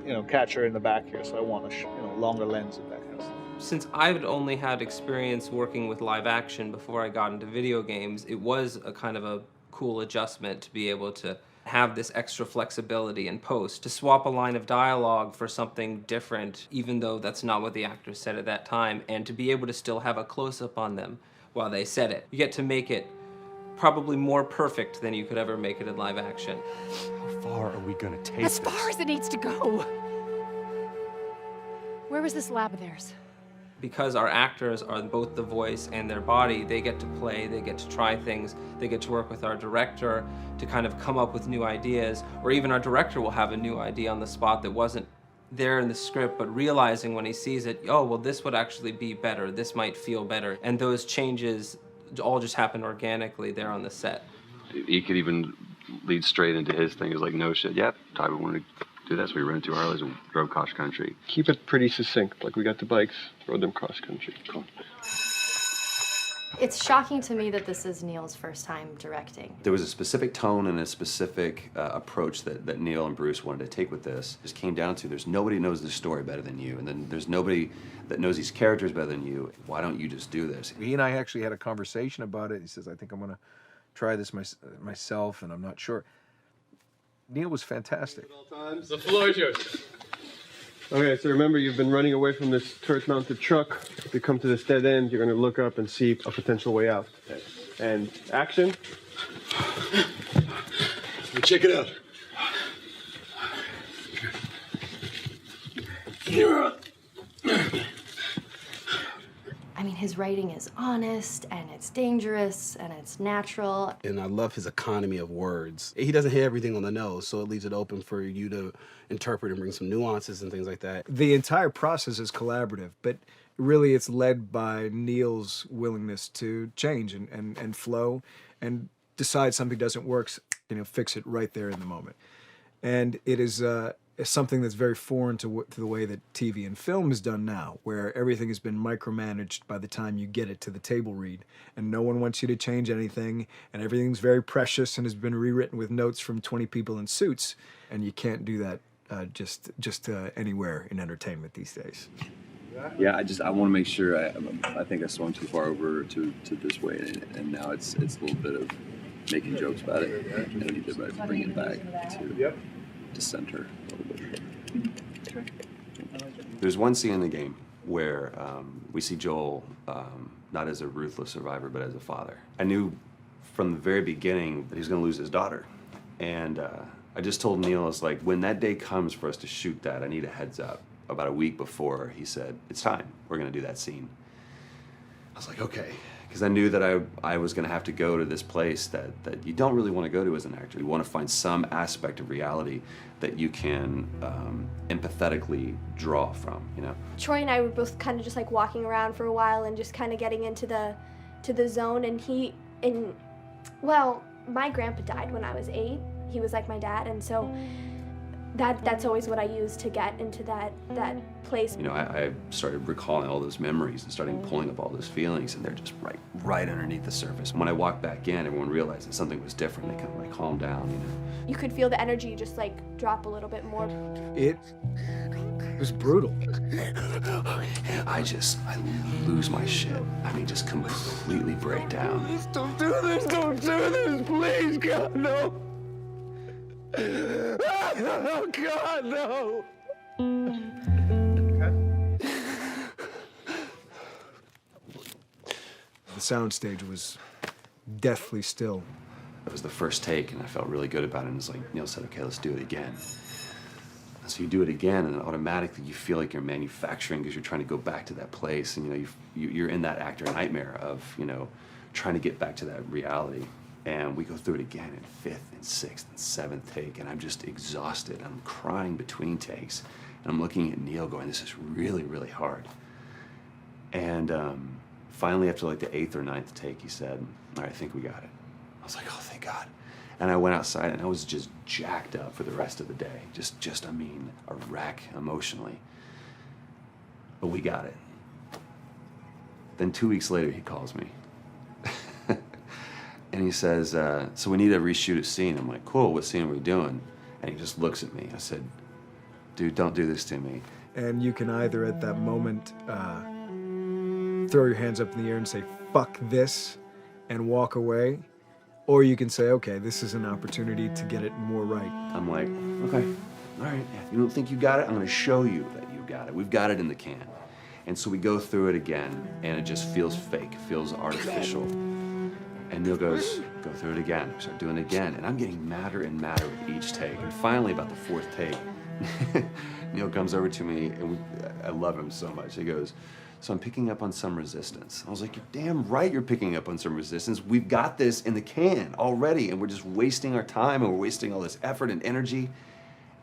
you know, catch her in the back here. So I want a longer lens and that kind of stuff. Since I've only had experience working with live action before I got into video games, it was a kind of a cool adjustment to be able to have this extra flexibility in post, to swap a line of dialogue for something different, even though that's not what the actors said at that time, and to be able to still have a close-up on them while they said it. You get to make it probably more perfect than you could ever make it in live action. How far are we gonna take As far as it needs to go. Where was this lab of theirs? Because our actors are both the voice and their body, they get to play, they get to try things, they get to work with our director to kind of come up with new ideas, or even our director will have a new idea on the spot that wasn't there in the script, but realizing when he sees it, oh, well, this would actually be better, this might feel better. And those changes all just happen organically there on the set. He could even lead straight into his thing. It's like, no shit, yep, Ty, we wanted to do that, so we rented 2 Harleys and drove cross country. Keep it pretty succinct, like we got the bikes, rode them cross country. Cool. It's shocking to me that this is Neil's first time directing. There was a specific tone and a specific approach that Neil and Bruce wanted to take with this. It just came down to there's nobody who knows this story better than you, and then there's nobody that knows these characters better than you. Why don't you just do this? He and I actually had a conversation about it. He says, I think I'm going to try this myself, and I'm not sure. Neil was fantastic. The floor is yours. Okay, so remember, you've been running away from this turret-mounted truck. If you come to this dead end, you're going to look up and see a potential way out. And action. Check it out. I mean, his writing is honest, and it's dangerous, and it's natural. And I love his economy of words. He doesn't hit everything on the nose, so it leaves it open for you to interpret and bring some nuances and things like that. The entire process is collaborative, but really it's led by Neil's willingness to change and flow and decide something doesn't work, you know, fix it right there in the moment. And it is is something that's very foreign to the way that TV and film is done now, where everything has been micromanaged by the time you get it to the table read, and no one wants you to change anything, and everything's very precious and has been rewritten with notes from 20 people in suits, and you can't do that just anywhere in entertainment these days. Yeah, I want to make sure. I think I swung too far over to this way, and now it's a little bit of making jokes about it, and I need to bring it back to center a little bit. There's one scene in the game where we see Joel not as a ruthless survivor, but as a father. I knew from the very beginning that he was going to lose his daughter, and I just told Neil, I was like, when that day comes for us to shoot that, I need a heads up. About a week before, he said, it's time, we're going to do that scene. I was like, okay, because I knew that I was going to have to go to this place that you don't really want to go to as an actor. You want to find some aspect of reality that you can empathetically draw from, you know? Troy and I were both kind of just like walking around for a while and just kind of getting into the zone, and well, my grandpa died when I was 8. He was like my dad, and so that's always what I use to get into that place. You know, I started recalling all those memories and starting pulling up all those feelings, and they're just right underneath the surface. When I walked back in, everyone realized that something was different. They kind of like calmed down, you know. You could feel the energy just like drop a little bit more. It was brutal. I lose my shit. I mean, just completely break down. Please don't do this, please, God, no. Oh, God, no! The soundstage was deathly still. It was the first take, and I felt really good about it. And it's like Neil said, okay, let's do it again. And so you do it again, and automatically you feel like you're manufacturing because you're trying to go back to that place, and you know you're in that actor nightmare of trying to get back to that reality. And we go through it again in 5th and 6th and 7th take, and I'm just exhausted. I'm crying between takes, and I'm looking at Neil going, this is really, really hard. And finally, after like the 8th or 9th take, he said, all right, I think we got it. I was like, oh, thank God. And I went outside, and I was just jacked up for the rest of the day. Just I mean, a wreck emotionally. But we got it. Then 2 weeks later, he calls me. And he says, so we need to reshoot a scene. I'm like, cool, what scene are we doing? And he just looks at me. I said, dude, don't do this to me. And you can either at that moment throw your hands up in the air and say, fuck this, and walk away. Or you can say, okay, this is an opportunity to get it more right. I'm like, okay, all right, yeah, you don't think you got it? I'm gonna show you that you got it. We've got it in the can. And so we go through it again, and it just feels fake, feels artificial. And Neil goes, go through it again. We start doing it again. And I'm getting madder and madder with each take. And finally, about the 4th take, Neil comes over to me, and I love him so much. He goes, so I'm picking up on some resistance. I was like, you're damn right you're picking up on some resistance. We've got this in the can already, and we're just wasting our time, and we're wasting all this effort and energy.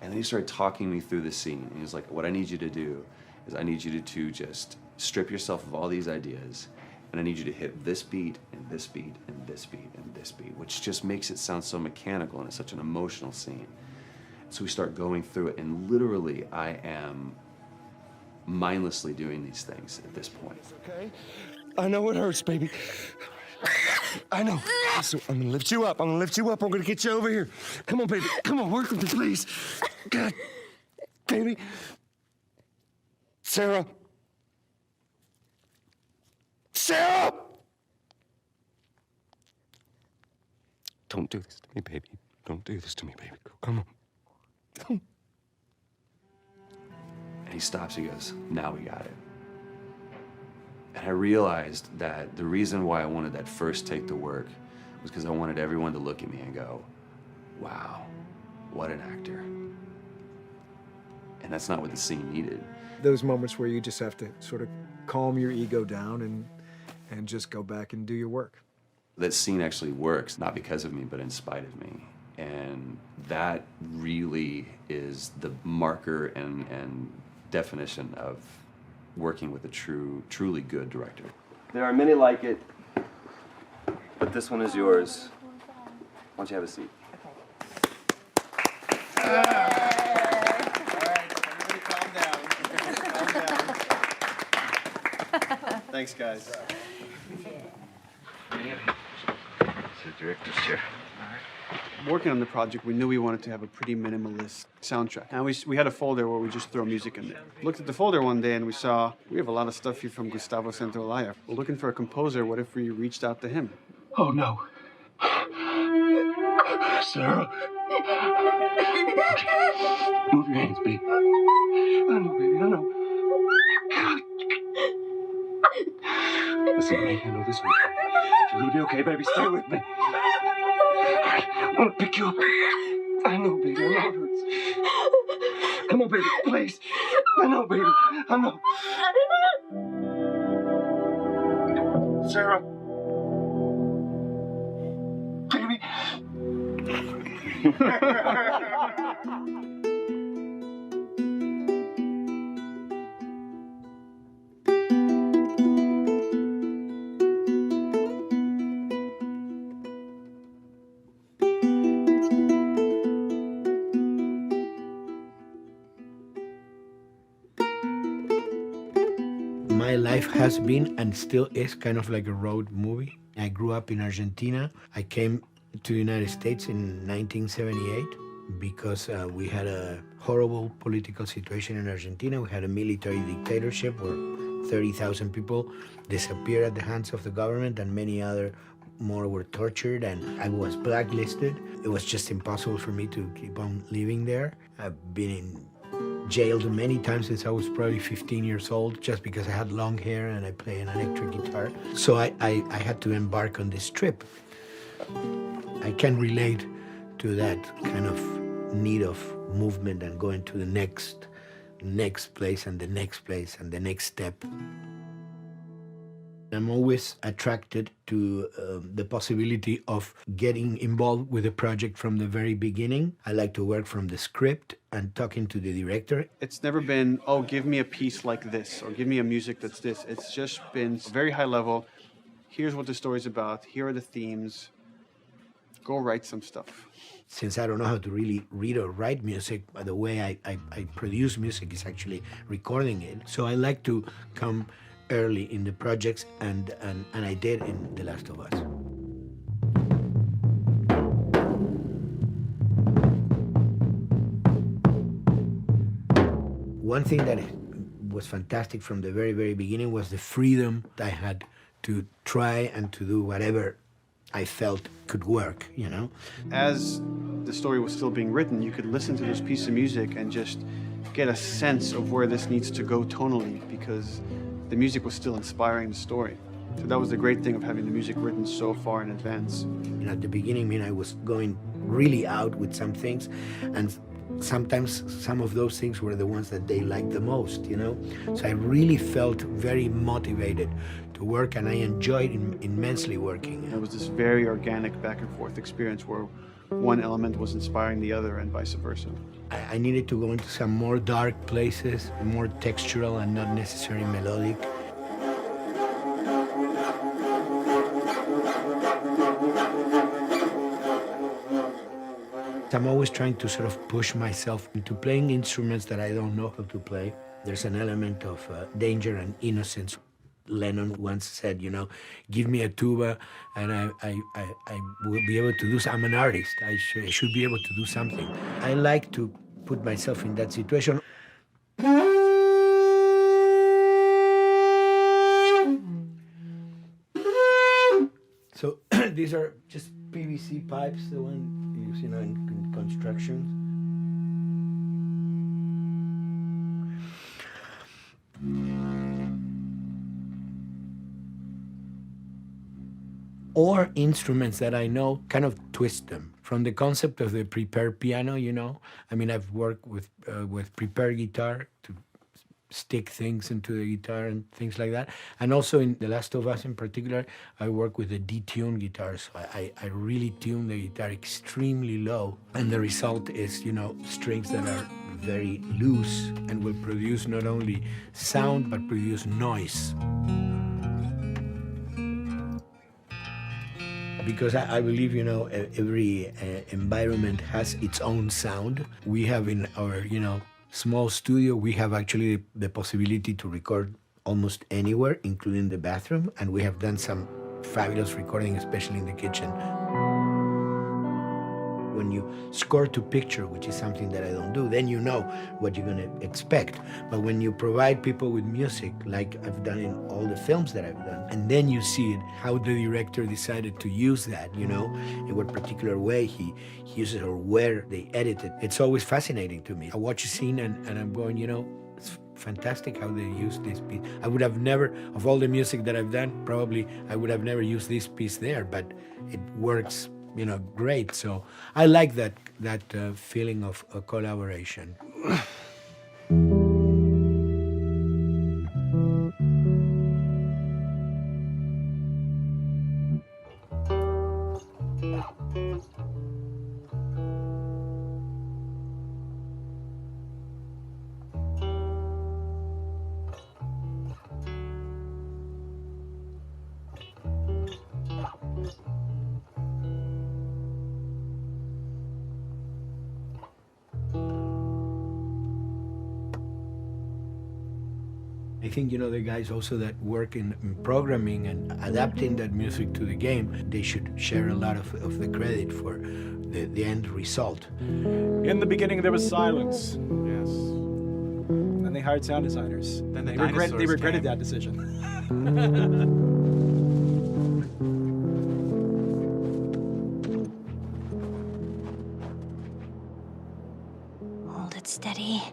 And then he started talking me through the scene. And he was like, what I need you to do is I need you to just strip yourself of all these ideas, and I need you to hit this beat, and this beat, and this beat, and this beat, which just makes it sound so mechanical, and it's such an emotional scene. So we start going through it, and literally I am mindlessly doing these things at this point. Okay? I know it hurts, baby. I know. So I'm gonna lift you up. I'm gonna get you over here. Come on, baby. Come on, work with me, please. God, baby. Sarah. Sarah! Don't do this to me, baby. Don't do this to me, baby. Come on. And he stops, he goes, now we got it. And I realized that the reason why I wanted that first take to work was because I wanted everyone to look at me and go, wow, what an actor. And that's not what the scene needed. Those moments where you just have to sort of calm your ego down and just go back and do your work. That scene actually works, not because of me, but in spite of me. And that really is the marker and definition of working with a truly good director. There are many like it, but this one is yours. Why don't you have a seat? Thanks, guys. It's the director's chair. Working on the project, we knew we wanted to have a pretty minimalist soundtrack. And we had a folder where we just throw music in there. Looked at the folder one day and we saw, we have a lot of stuff here from Gustavo Santaolalla. We're looking for a composer. What if we reached out to him? Oh, no. Sarah. Move your hands, baby. I know, baby, I know. Listen to me, I know this one. You're gonna be okay, baby. Stay with me. I want to pick you up. I know, baby, I know it hurts. Come on, baby, please. I know, baby, I know. Sarah. Baby. My life has been and still is kind of like a road movie. I grew up in Argentina. I came to the United States in 1978 because we had a horrible political situation in Argentina. We had a military dictatorship where 30,000 people disappeared at the hands of the government and many other more were tortured, and I was blacklisted. It was just impossible for me to keep on living there. I've been in jailed many times since I was probably 15 years old just because I had long hair and I play an electric guitar. So I had to embark on this trip. I can relate to that kind of need of movement and going to the next place and the next place and the next step. I'm always attracted to the possibility of getting involved with a project from the very beginning. I like to work from the script and talking to the director. It's never been, oh, give me a piece like this or give me a music that's this. It's just been very high level. Here's what the story's about. Here are the themes. Go write some stuff. Since I don't know how to really read or write music, the way I produce music is actually recording it. So I like to come early in the projects, and I did in The Last of Us. One thing that was fantastic from the very, very beginning was the freedom I had to try and to do whatever I felt could work, you know? As the story was still being written, you could listen to this piece of music and just get a sense of where this needs to go tonally, because the music was still inspiring the story. So that was the great thing of having the music written so far in advance. You know, at the beginning, I was going really out with some things, and sometimes some of those things were the ones that they liked the most, you know? So I really felt very motivated to work, and I enjoyed immensely working. It was this very organic back and forth experience where one element was inspiring the other and vice versa. I needed to go into some more dark places, more textural and not necessarily melodic. I'm always trying to sort of push myself into playing instruments that I don't know how to play. There's an element of danger and innocence. Lennon once said, you know, give me a tuba and I will be able to do something. I'm an artist. I should be able to do something. I like to put myself in that situation. So these are just PVC pipes, the one you use, you know, in construction. Or instruments that I know, kind of twist them. From the concept of the prepared piano, you know, I mean, I've worked with prepared guitar to stick things into the guitar and things like that. And also in The Last of Us in particular, I work with a detuned guitar. So I really tune the guitar extremely low. And the result is, you know, strings that are very loose and will produce not only sound, but produce noise. Because I believe, you know, every environment has its own sound. We have in our, you know, small studio, we have actually the possibility to record almost anywhere, including the bathroom, and we have done some fabulous recording, especially in the kitchen. When you score to picture, which is something that I don't do, then you know what you're gonna expect. But when you provide people with music, like I've done in all the films that I've done, and then you see it, how the director decided to use that, you know, in what particular way he uses it or where they edit it. It's always fascinating to me. I watch a scene and I'm going, you know, it's fantastic how they use this piece. I would have never, of all the music that I've done, probably I would have never used this piece there, but it works, you know, great. So I like that feeling of collaboration. I think, you know, the guys also that work in programming and adapting that music to the game, they should share a lot of the credit for the end result. In the beginning, there was silence. Yes. Then they hired sound designers. Then they regretted that decision. Hold it steady.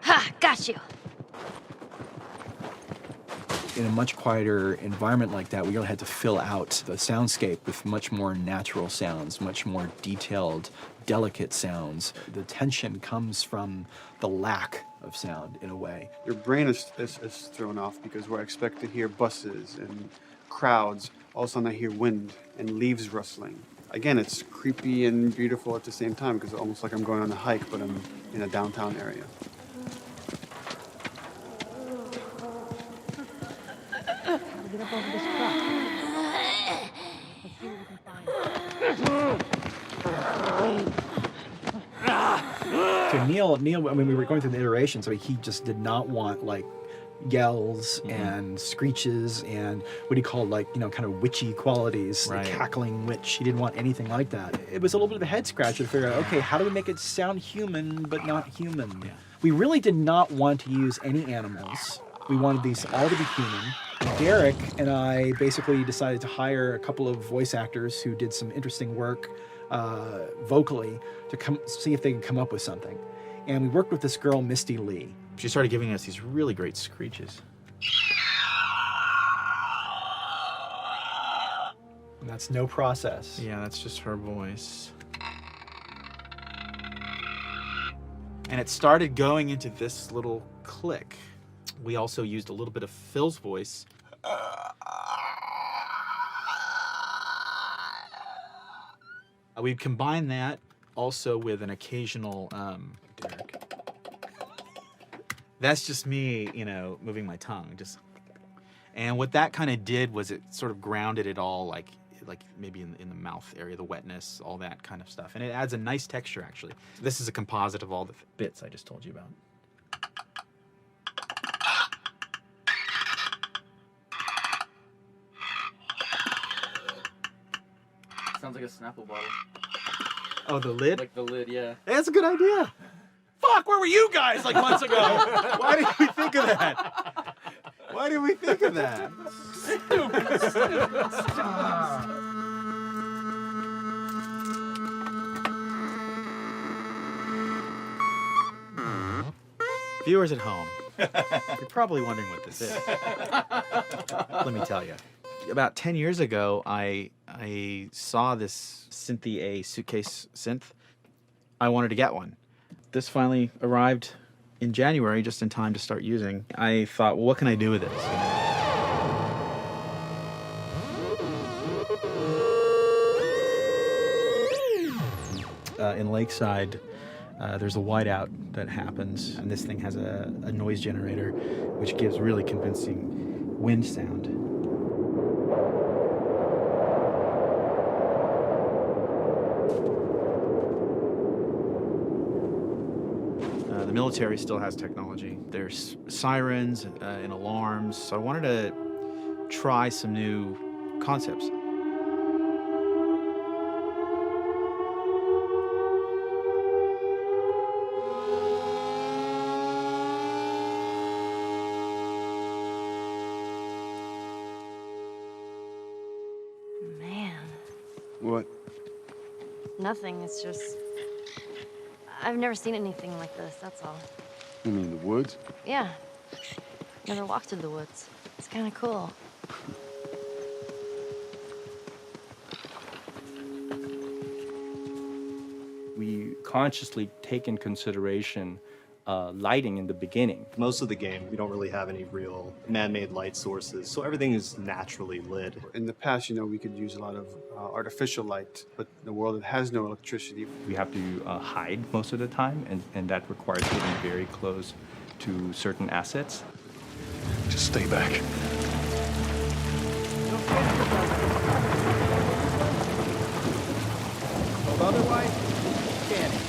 Ha! Got you! In a much quieter environment like that, we really had to fill out the soundscape with much more natural sounds, much more detailed, delicate sounds. The tension comes from the lack of sound, in a way. Your brain is thrown off because we're expected to hear buses and crowds. All of a sudden I hear wind and leaves rustling. Again, it's creepy and beautiful at the same time because it's almost like I'm going on a hike, but I'm in a downtown area. Get up over this truck. Let's see what we can find. To Neil, I mean, we were going through the iterations, so he just did not want, like, yells and screeches and what he called, like, you know, kind of witchy qualities, Right. the cackling witch. He didn't want anything like that. It was a little bit of a head scratcher to figure out, okay, how do we make it sound human but not human? Yeah. We really did not want to use any animals. We wanted these all to be human. Derek and I basically decided to hire a couple of voice actors who did some interesting work vocally to see if they could come up with something. And we worked with this girl, Misty Lee. She started giving us these really great screeches. And that's no process. Yeah, that's just her voice. And it started going into this little click. We also used a little bit of Phil's voice. We'd combine that also with an occasional, Derek. That's just me, you know, moving my tongue. And what that kind of did was it sort of grounded it all, like maybe in the mouth area, the wetness, all that kind of stuff. And it adds a nice texture, actually. This is a composite of all the bits I just told you about. Sounds like a Snapple bottle. Oh, the lid? Like the lid, yeah. Hey, that's a good idea. Fuck, where were you guys like months ago? Why did we think of that? Why did we think of that? Viewers at home, you're probably wondering what this is. Let me tell you. About 10 years ago, I saw this Synthy A suitcase synth. I wanted to get one. This finally arrived in January, just in time to start using. I thought, well, what can I do with this? In Lakeside, there's a whiteout that happens, and this thing has a noise generator, which gives really convincing wind sound. the military still has technology. There's sirens and alarms, so I wanted to try some new concepts. Man, What? nothing. It's just... I've never seen anything like this, that's all. You mean the woods? Yeah. Never walked through the woods. It's kind of cool. We consciously take in consideration lighting in the beginning. Most of the game, we don't really have any real man-made light sources, so everything is naturally lit. In the past, you know, we could use a lot of artificial light, but in a world that has no electricity. We have to hide most of the time, and that requires getting very close to certain assets. Just stay back. Otherwise, can't.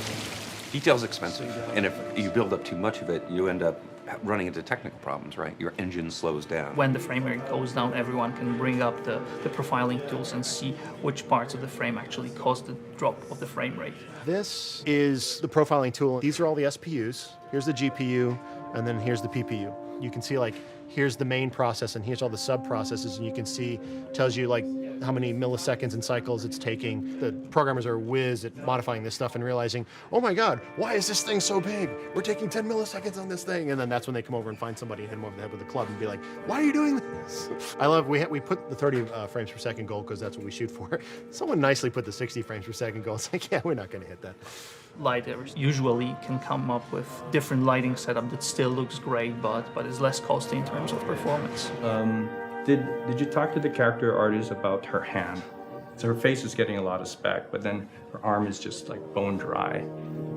Detail's expensive, and if you build up too much of it, you end up running into technical problems, right? Your engine slows down. When the frame rate goes down, everyone can bring up the profiling tools and see which parts of the frame actually cause the drop of the frame rate. This is the profiling tool. These are all the SPUs. Here's the GPU, and then here's the PPU. You can see, like, here's the main process, and here's all the sub-processes, and you can see, tells you, like, how many milliseconds and cycles it's taking. The programmers are whiz at modifying this stuff and realizing, oh my God, why is this thing so big? We're taking 10 milliseconds on this thing. And then that's when they come over and find somebody and hit them over the head with a club and be like, why are you doing this? I love, we put the 30 frames per second goal because that's what we shoot for. Someone nicely put the 60 frames per second goal. It's like, yeah, we're not gonna hit that. Lighters usually can come up with different lighting setup that still looks great, but is less costly in terms of performance. Did you talk to the character artist about her hand? So her face is getting a lot of spec, but then her arm is just like bone dry.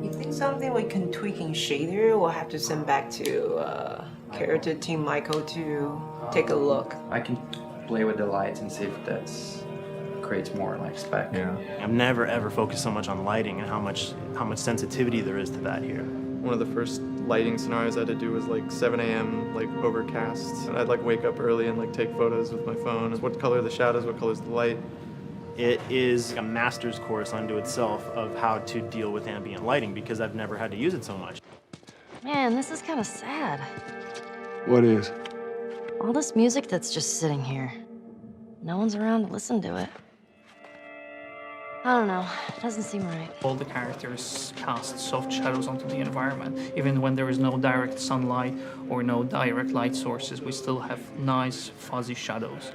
You think something we can tweak in shader? We'll have to send back to character team Michael to take a look. I can play with the lights and see if that's creates more like spec. Yeah. I've never ever focused so much on lighting and how much sensitivity there is to that here. One of the first lighting scenarios I had to do was like 7 a.m. like overcast. And I'd like wake up early and like take photos with my phone. What color are the shadows, what color is the light? It is a master's course unto itself of how to deal with ambient lighting because I've never had to use it so much. Man, this is kind of sad. What is? All this music that's just sitting here. No one's around to listen to it. I don't know, it doesn't seem right. All the characters cast soft shadows onto the environment. Even when there is no direct sunlight or no direct light sources, we still have nice fuzzy shadows.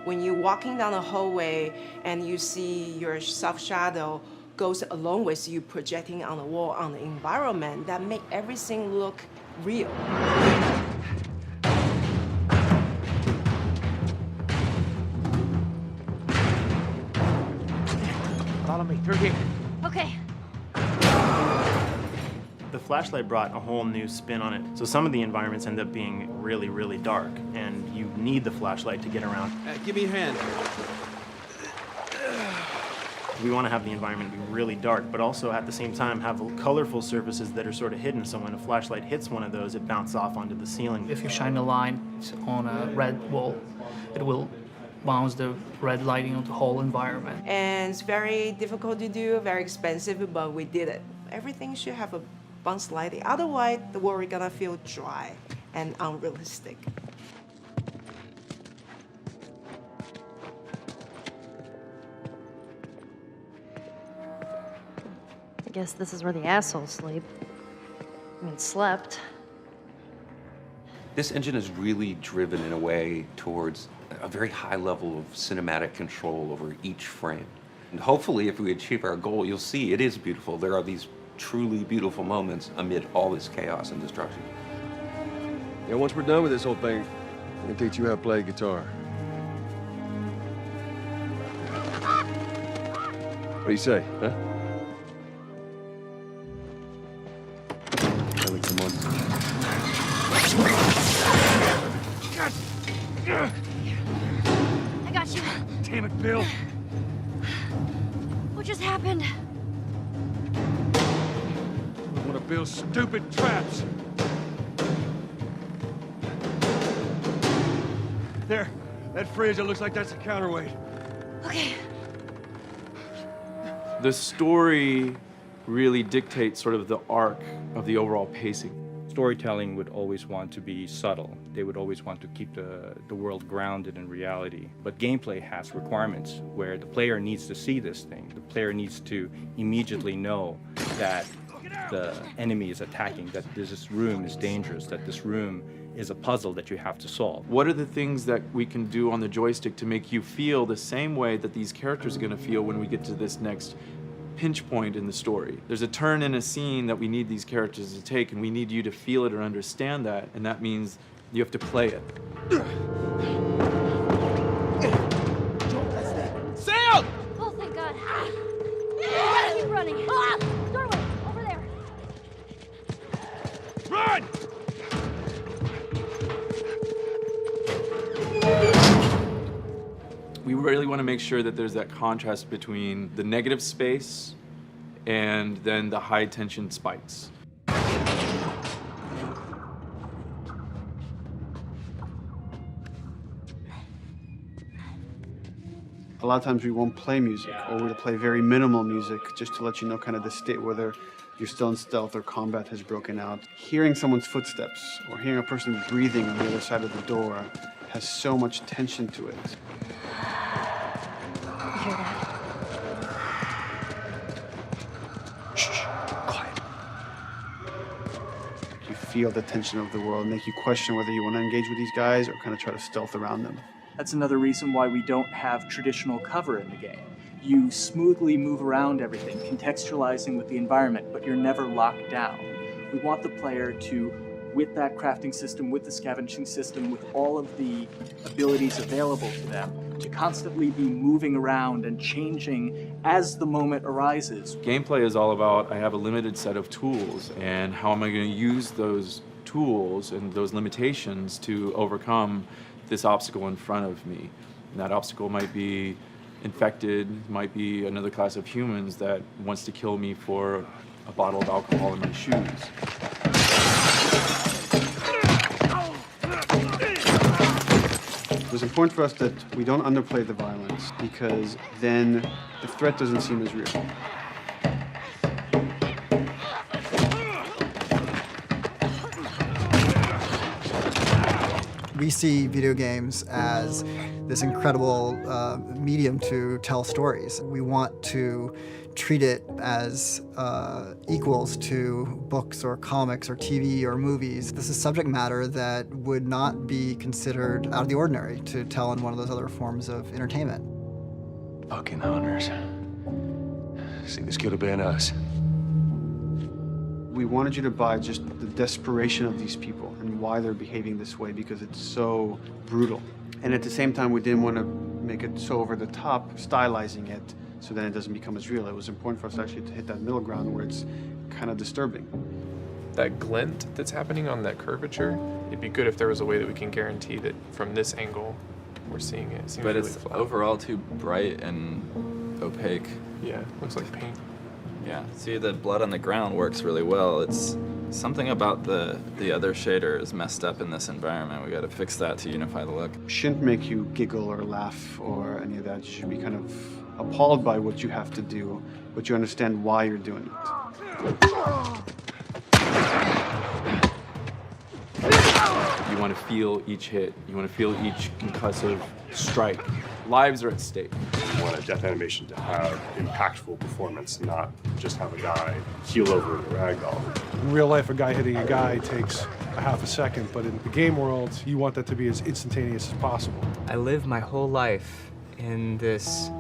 When you're walking down the hallway and you see your soft shadow goes along with you projecting on the wall on the environment, that make everything look real. Follow me, through here. Okay. The flashlight brought a whole new spin on it. So some of the environments end up being really, really dark, and you need the flashlight to get around. Give me your hand. We want to have the environment be really dark, but also at the same time have colorful surfaces that are sort of hidden, so when a flashlight hits one of those, it bounces off onto the ceiling. If you shine a line on a red wall, it will bounce the red lighting on the whole environment. And it's very difficult to do, very expensive, but we did it. Everything should have a bounce lighting. Otherwise, the world is gonna feel dry and unrealistic. I guess this is where the assholes sleep. I mean, slept. This engine is really driven in a way towards a very high level of cinematic control over each frame. And hopefully, if we achieve our goal, you'll see it is beautiful. There are these truly beautiful moments amid all this chaos and destruction. Yeah, once we're done with this whole thing, I'm gonna teach you how to play guitar. What do you say, huh? Ellie, come on. I got you. Damn it, Bill. What just happened? What a build stupid traps. There, that fridge, it looks like that's a counterweight. Okay. The story really dictates sort of the arc of the overall pacing. Storytelling would always want to be subtle. They would always want to keep the world grounded in reality. But gameplay has requirements where the player needs to see this thing. The player needs to immediately know that the enemy is attacking, that this room is dangerous, that this room is a puzzle that you have to solve. What are the things that we can do on the joystick to make you feel the same way that these characters are going to feel when we get to this next pinch point in the story? There's a turn in a scene that we need these characters to take, and we need you to feel it or understand that, and that means you have to play it. Sam! Oh, thank God. Keep running. Doorway, over there. Run! We really want to make sure that there's that contrast between the negative space and then the high tension spikes. A lot of times we won't play music, or we'll play very minimal music just to let you know kind of the state, whether you're still in stealth or combat has broken out. Hearing someone's footsteps or hearing a person breathing on the other side of the door has so much tension to it. You hear that? Shh, quiet. You feel the tension of the world, make you question whether you want to engage with these guys or kind of try to stealth around them. That's another reason why we don't have traditional cover in the game. You smoothly move around everything, contextualizing with the environment, but you're never locked down. We want the player to, with that crafting system, with the scavenging system, with all of the abilities available to them, to constantly be moving around and changing as the moment arises. Gameplay is all about, I have a limited set of tools, and how am I going to use those tools and those limitations to overcome this obstacle in front of me. And that obstacle might be infected, might be another class of humans that wants to kill me for a bottle of alcohol in my shoes. It was important for us that we don't underplay the violence, because then the threat doesn't seem as real. We see video games as this incredible medium to tell stories. We want to treat it as equals to books or comics or TV or movies. This is subject matter that would not be considered out of the ordinary to tell in one of those other forms of entertainment. Fucking hunters. See, this could have been us. We wanted you to buy just the desperation of these people and why they're behaving this way, because it's so brutal. And at the same time, we didn't want to make it so over the top, stylizing it, so then it doesn't become as real. It was important for us actually to hit that middle ground where it's kind of disturbing. That glint that's happening on that curvature, it'd be good if there was a way that we can guarantee that from this angle, we're seeing it. It seems but really it's flat. overall too bright and opaque. Yeah, looks like paint. Yeah, see, the blood on the ground works really well. It's something about the other shader is messed up in this environment. We got to fix that to unify the look. Shouldn't make you giggle or laugh or any of that. You should be kind of appalled by what you have to do, but you understand why you're doing it. You want to feel each hit. You want to feel each concussive strike. Lives are at stake. You want a death animation to have impactful performance, not just have a guy keel over in a ragdoll. In real life, a guy hitting a guy takes a half a second, but in the game world, you want that to be as instantaneous as possible. I lived my whole life in this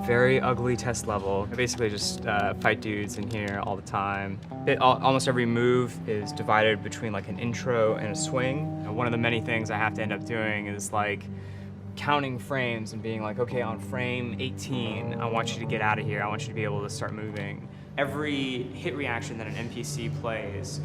very ugly test level. I basically just fight dudes in here all the time. Almost every move is divided between like an intro and a swing. One of the many things I have to end up doing is like counting frames and being like, okay, on frame 18, I want you to get out of here. I want you to be able to start moving. Every hit reaction that an NPC plays,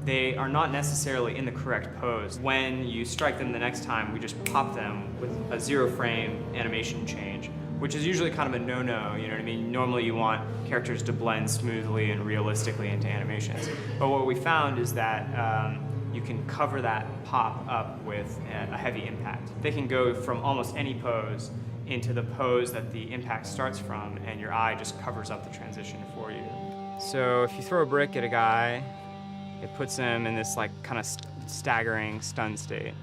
they are not necessarily in the correct pose. When you strike them the next time, we just pop them with a 0 frame animation change which is usually kind of a no-no, you know what I mean? Normally you want characters to blend smoothly and realistically into animations. But what we found is that you can cover that pop up with a heavy impact. They can go from almost any pose into the pose that the impact starts from, and your eye just covers up the transition for you. So if you throw a brick at a guy, it puts him in this like kind of staggering stun state.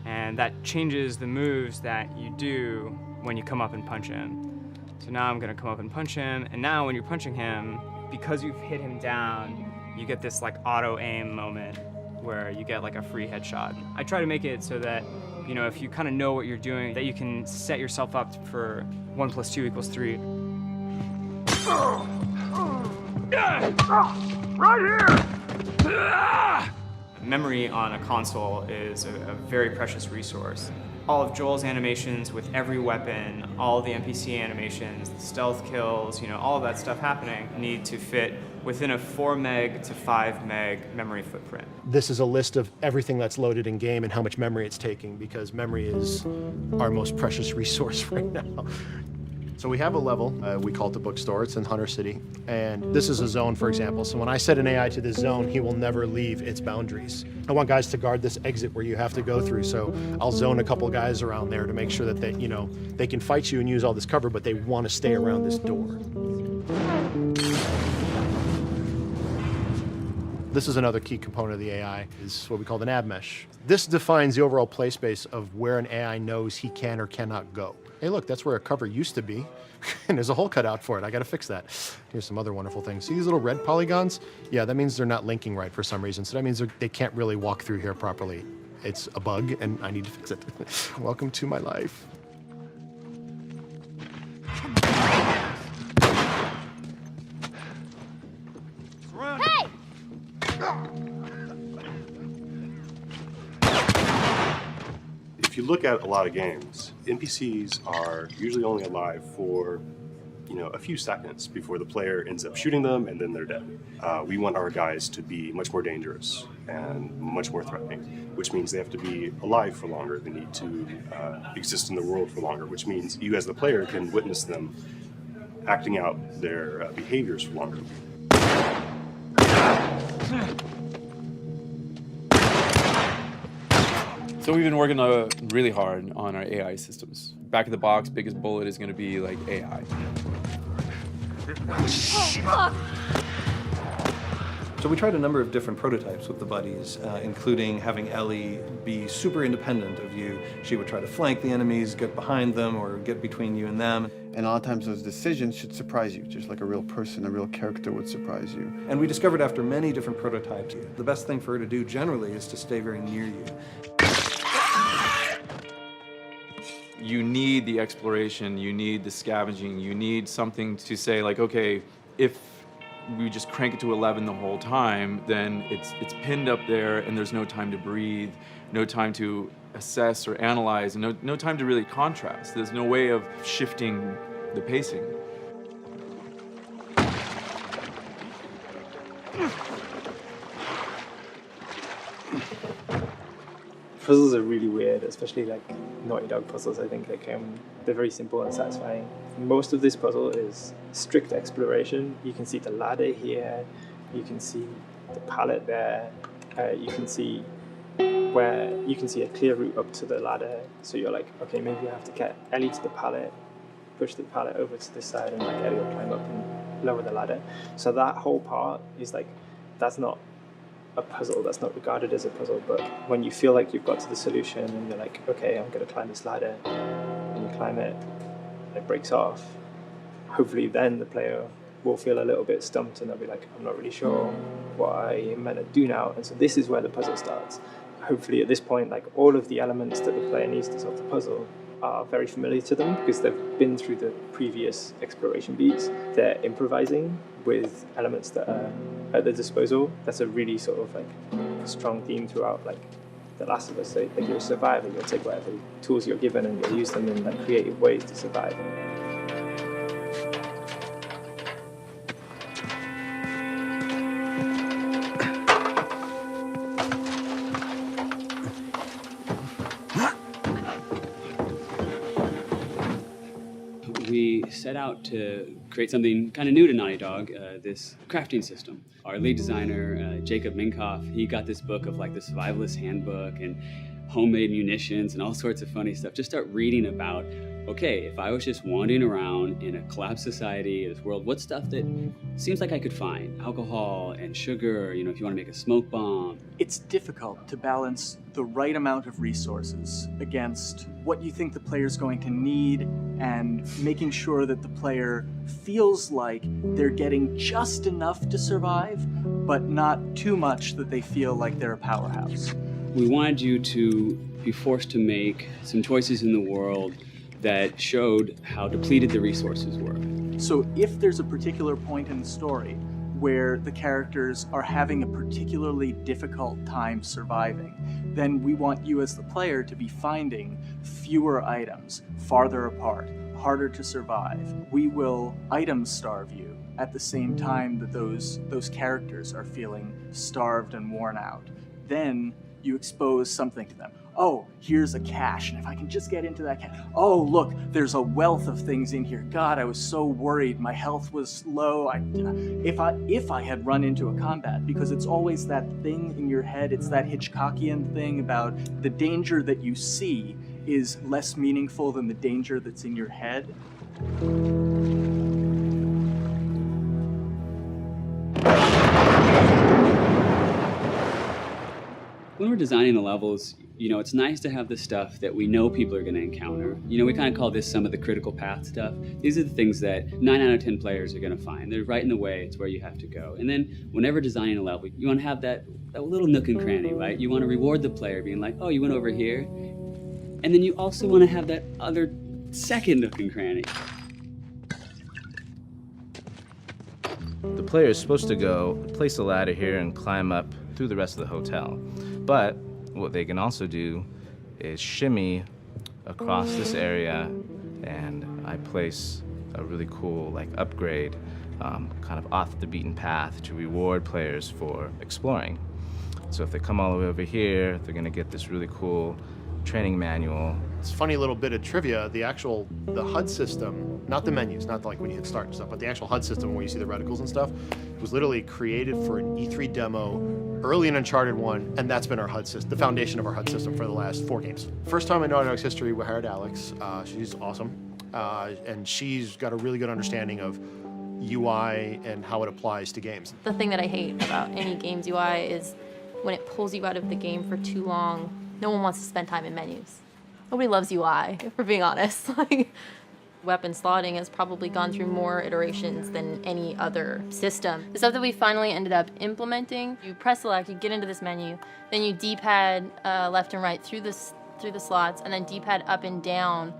And that changes the moves that you do when you come up and punch him. So now I'm gonna come up and punch him, and now when you're punching him, because you've hit him down, you get this like auto aim moment where you get like a free headshot. I try to make it so that, you know, if you kind of know what you're doing, that you can set yourself up for 1 + 2 = 3. Right here! Memory on a console is a very precious resource. All of Joel's animations with every weapon, all the NPC animations, the stealth kills, you know, all of that stuff happening need to fit within a 4 meg to 5 meg memory footprint. This is a list of everything that's loaded in game and how much memory it's taking, because memory is our most precious resource right now. So we have a level, we call it the bookstore, it's in Hunter City, and this is a zone, for example. So when I set an AI to this zone, he will never leave its boundaries. I want guys to guard this exit where you have to go through, so I'll zone a couple guys around there to make sure that they, you know, they can fight you and use all this cover, but they want to stay around this door. This is another key component of the AI, is what we call the nav mesh. This defines the overall play space of where an AI knows he can or cannot go. Hey, look, that's where a cover used to be, and there's a hole cut out for it. I gotta fix that. Here's some other wonderful things. See these little red polygons? Yeah, that means they're not linking right for some reason, so that means they can't really walk through here properly. It's a bug, and I need to fix it. Welcome to my life. Hey! If you look at a lot of games, NPCs are usually only alive for, you know, a few seconds before the player ends up shooting them and then they're dead. We want our guys to be much more dangerous and much more threatening, which means they have to be alive for longer. They need to exist in the world for longer, which means you as the player can witness them acting out their behaviors for longer. So we've been working really hard on our AI systems. Back of the box, biggest bullet is going to be like AI. So we tried a number of different prototypes with the buddies, including having Ellie be super independent of you. She would try to flank the enemies, get behind them, or get between you and them. And a lot of times those decisions should surprise you, just like a real person, a real character would surprise you. And we discovered after many different prototypes, the best thing for her to do generally is to stay very near you. You need the exploration, you need the scavenging, you need something to say like, okay, if we just crank it to 11 the whole time, then it's pinned up there and there's no time to breathe, no time to assess or analyze, and no time to really contrast. There's no way of shifting the pacing. Puzzles are really weird, especially like Naughty Dog puzzles. I think they're very simple and satisfying. Most of this puzzle is strict exploration. You can see the ladder here, you can see the pallet there, you can see a clear route up to the ladder. So you're like, okay, maybe you have to get Ellie to the pallet, push the pallet over to this side, and like Ellie will climb up and lower the ladder. So that whole part is like, that's not a puzzle, that's not regarded as a puzzle, but when you feel like you've got to the solution and you're like, okay, I'm going to climb this ladder, and you climb it, and it breaks off, hopefully then the player will feel a little bit stumped and they'll be like, I'm not really sure what I am meant to do now, and so this is where the puzzle starts. Hopefully at this point, like all of the elements that the player needs to solve the puzzle are very familiar to them because they've been through the previous exploration beats. They're improvising with elements that are at their disposal. That's a really sort of like strong theme throughout like The Last of Us. So, like you're a survivor, you'll take whatever tools you're given and you'll use them in like creative ways to survive. set out to create something kind of new to Naughty Dog, this crafting system. Our lead designer, Jacob Minkoff, he got this book of like the survivalist handbook and homemade munitions and all sorts of funny stuff. Just start reading about, okay, if I was just wandering around in a collapsed society, this world, what stuff that seems like I could find? Alcohol and sugar, you know, if you want to make a smoke bomb. It's difficult to balance the right amount of resources against what you think the player's going to need and making sure that the player feels like they're getting just enough to survive, but not too much that they feel like they're a powerhouse. We wanted you to be forced to make some choices in the world that showed how depleted the resources were. So if there's a particular point in the story where the characters are having a particularly difficult time surviving, then we want you as the player to be finding fewer items, farther apart, harder to survive. We will item starve you at the same time that those characters are feeling starved and worn out. Then you expose something to them. Oh, here's a cache, and if I can just get into that cache. Oh, look, there's a wealth of things in here. God, I was so worried. My health was low. If I had run into a combat, because it's always that thing in your head, it's that Hitchcockian thing about the danger that you see is less meaningful than the danger that's in your head. When we're designing the levels, you know, it's nice to have the stuff that we know people are going to encounter. You know, we kind of call this some of the critical path stuff. These are the things that 9 out of 10 players are going to find. They're right in the way. It's where you have to go. And then whenever designing a level, you want to have that little nook and cranny, right? You want to reward the player being like, oh, you went over here. And then you also want to have that other second nook and cranny. The player is supposed to go place a ladder here and climb up through the rest of the hotel. But what they can also do is shimmy across this area, and I place a really cool like upgrade kind of off the beaten path to reward players for exploring. So if they come all the way over here, they're gonna get this really cool training manual. It's a funny little bit of trivia. The HUD system, not the menus, not like when you hit start and stuff, but the actual HUD system where you see the reticles and stuff, was literally created for an E3 demo early in Uncharted 1, and that's been our HUD system, the foundation of our HUD system for the last 4 games. First time in Naughty Dog's history, we hired Alex. She's awesome, and she's got a really good understanding of UI and how it applies to games. The thing that I hate about any game's UI is when it pulls you out of the game for too long. No one wants to spend time in menus. Nobody loves UI, if we're being honest. Like, weapon slotting has probably gone through more iterations than any other system. The stuff that we finally ended up implementing, you press select, you get into this menu, then you D-pad left and right through the slots, and then D-pad up and down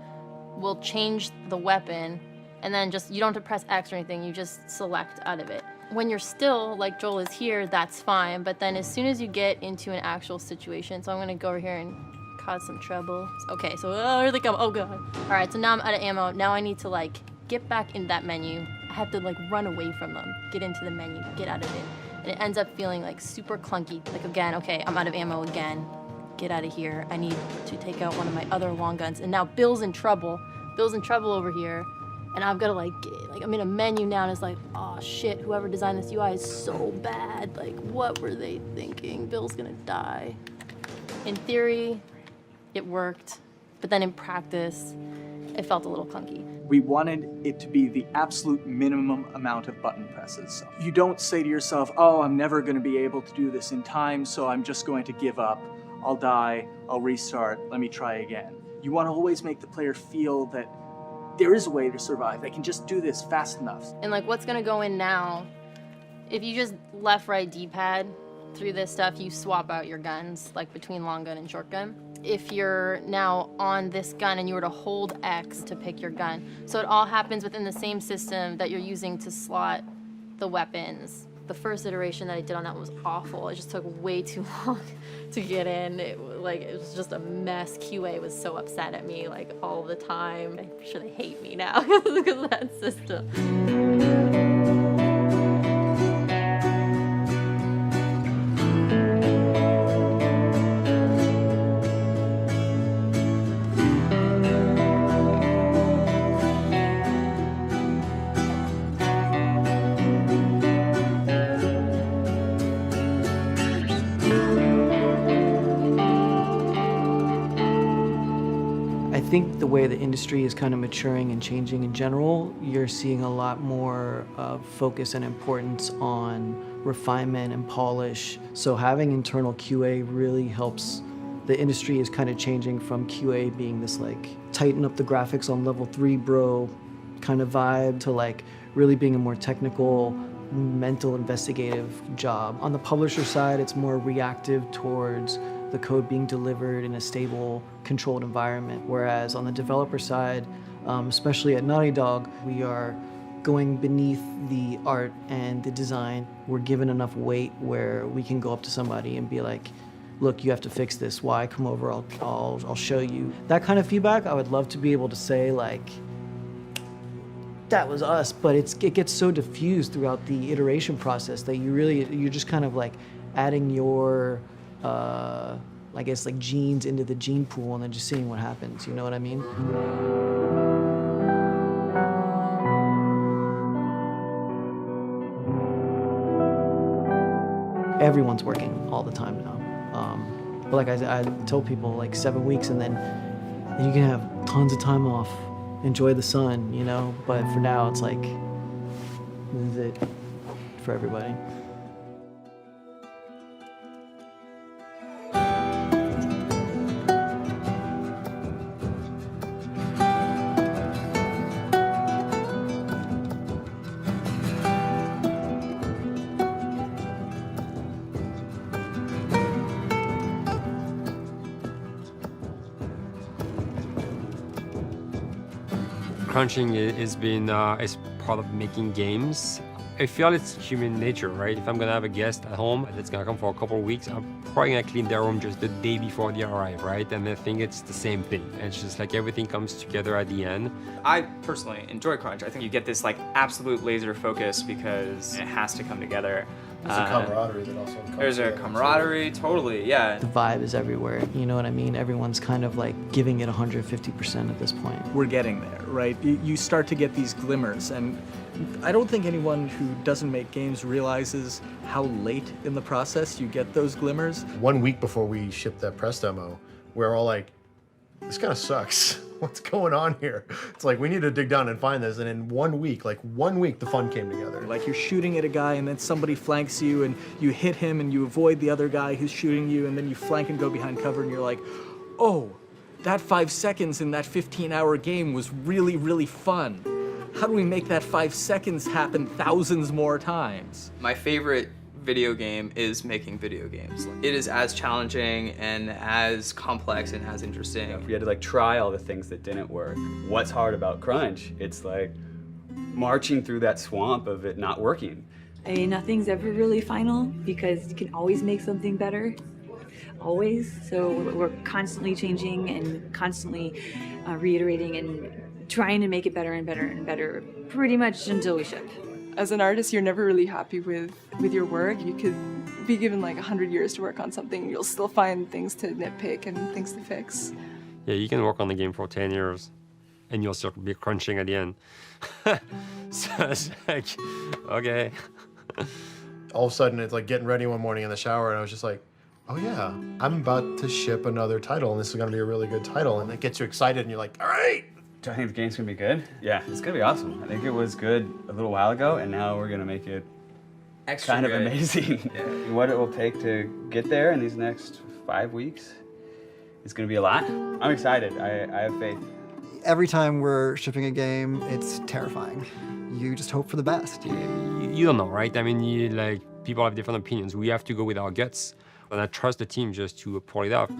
will change the weapon, and then just, you don't have to press X or anything, you just select out of it. When you're still, like Joel is here, that's fine, but then as soon as you get into an actual situation, so I'm gonna go over here and cause some trouble. Okay, so here they come, oh god. All right, so now I'm out of ammo. Now I need to like get back in that menu. I have to like run away from them, get into the menu, get out of it. And it ends up feeling like super clunky. Like again, okay, I'm out of ammo again. Get out of here. I need to take out one of my other long guns. And now Bill's in trouble. Bill's in trouble over here. And I've got to like I'm in a menu now and it's like, oh shit, whoever designed this UI is so bad. Like, what were they thinking? Bill's gonna die. In theory, it worked, but then in practice, it felt a little clunky. We wanted it to be the absolute minimum amount of button presses. You don't say to yourself, oh, I'm never gonna be able to do this in time, so I'm just going to give up. I'll die, I'll restart, let me try again. You wanna always make the player feel that there is a way to survive. They can just do this fast enough. And like what's gonna go in now, if you just left, right, D-pad through this stuff, you swap out your guns, like between long gun and short gun. If you're now on this gun and you were to hold X to pick your gun. So it all happens within the same system that you're using to slot the weapons. The first iteration that I did on that was awful. It just took way too long to get in. It was just a mess. QA was so upset at me like all the time. I'm sure they hate me now because of that system. think the way the industry is kind of maturing and changing in general, you're seeing a lot more focus and importance on refinement and polish. So having internal QA really helps. The industry is kind of changing from QA being this like tighten up the graphics on level 3 bro kind of vibe to like really being a more technical, mental, investigative job. On the publisher side, it's more reactive towards the code being delivered in a stable, controlled environment. Whereas on the developer side, especially at Naughty Dog, we are going beneath the art and the design. We're given enough weight where we can go up to somebody and be like, look, you have to fix this. Why? Come over, I'll show you. That kind of feedback, I would love to be able to say like, that was us, but it gets so diffused throughout the iteration process that you're just kind of like adding your, I guess like genes into the gene pool and then just seeing what happens, you know what I mean? Everyone's working all the time now. But like I tell people, like 7 weeks and then you can have tons of time off, enjoy the sun, you know? But for now, it's like, this is it for everybody. Crunching is part of making games. I feel it's human nature, right? If I'm gonna have a guest at home that's gonna come for a couple of weeks, I'm probably gonna clean their room just the day before they arrive, right? And I think it's the same thing. It's just like everything comes together at the end. I personally enjoy crunch. I think you get this like absolute laser focus because it has to come together. There's a camaraderie that also comes There's a camaraderie, totally, yeah. The vibe is everywhere, you know what I mean? Everyone's kind of like giving it 150% at this point. We're getting there, right? You start to get these glimmers, and I don't think anyone who doesn't make games realizes how late in the process you get those glimmers. 1 week before we shipped that press demo, we're all like, this kind of sucks. What's going on here? It's like, we need to dig down and find this. And in 1 week, like 1 week, the fun came together. Like you're shooting at a guy and then somebody flanks you and you hit him and you avoid the other guy who's shooting you and then you flank and go behind cover and you're like, oh, that 5 seconds in that 15-hour game was really, really fun. How do we make that 5 seconds happen thousands more times? My favorite video game is making video games. It is as challenging and as complex and as interesting. If we had to like try all the things that didn't work, what's hard about crunch? It's like marching through that swamp of it not working. I mean, nothing's ever really final because you can always make something better, always. So we're constantly changing and constantly reiterating and trying to make it better and better and better pretty much until we ship. As an artist, you're never really happy with your work. You could be given like 100 years to work on something. You'll still find things to nitpick and things to fix. Yeah, you can work on the game for 10 years and you'll still be crunching at the end. So it's like, okay. All of a sudden, it's like getting ready one morning in the shower, and I was just like, oh yeah, I'm about to ship another title, and this is gonna be a really good title, and it gets you excited, and you're like, all right. Do I think the game's gonna be good? Yeah, it's gonna be awesome. I think it was good a little while ago, and now we're gonna make it extra kind of good. amazing. Yeah. What it will take to get there in these next 5 weeks, it's gonna be a lot. I'm excited. I have faith. Every time we're shipping a game, it's terrifying. You just hope for the best. You don't know, right? I mean, people have different opinions. We have to go with our guts, and I trust the team just to pull it off.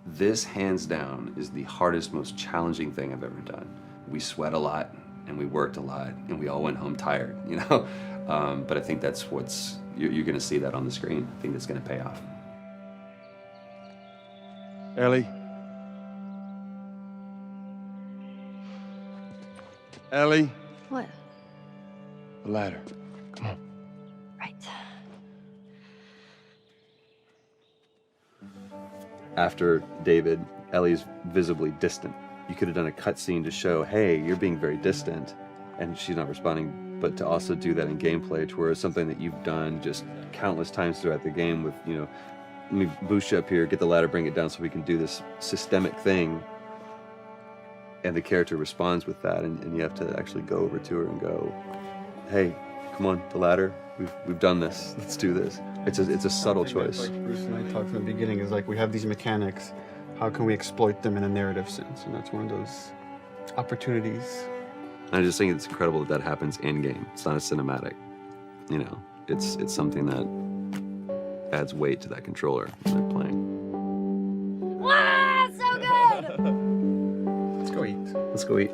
This, hands down, is the hardest, most challenging thing I've ever done. We sweat a lot, and we worked a lot, and we all went home tired, you know? But I think that's you're gonna see that on the screen. I think that's gonna pay off. Ellie? Ellie? What? The ladder. Come on. Right. After David, Ellie's visibly distant. You could have done a cutscene to show, hey, you're being very distant, and she's not responding, but to also do that in gameplay to where it's something that you've done just countless times throughout the game with, let me boost you up here, get the ladder, bring it down so we can do this systemic thing. And the character responds with that, and you have to actually go over to her and go, hey, come on, the ladder, we've done this, let's do this. It's a subtle choice. Like Bruce and I talked in the beginning, is like we have these mechanics, how can we exploit them in a narrative sense? And that's one of those opportunities. I just think it's incredible that that happens in-game. It's not a cinematic, you know. It's something that adds weight to that controller when they're playing. Wow, so good! Let's go eat. Let's go eat.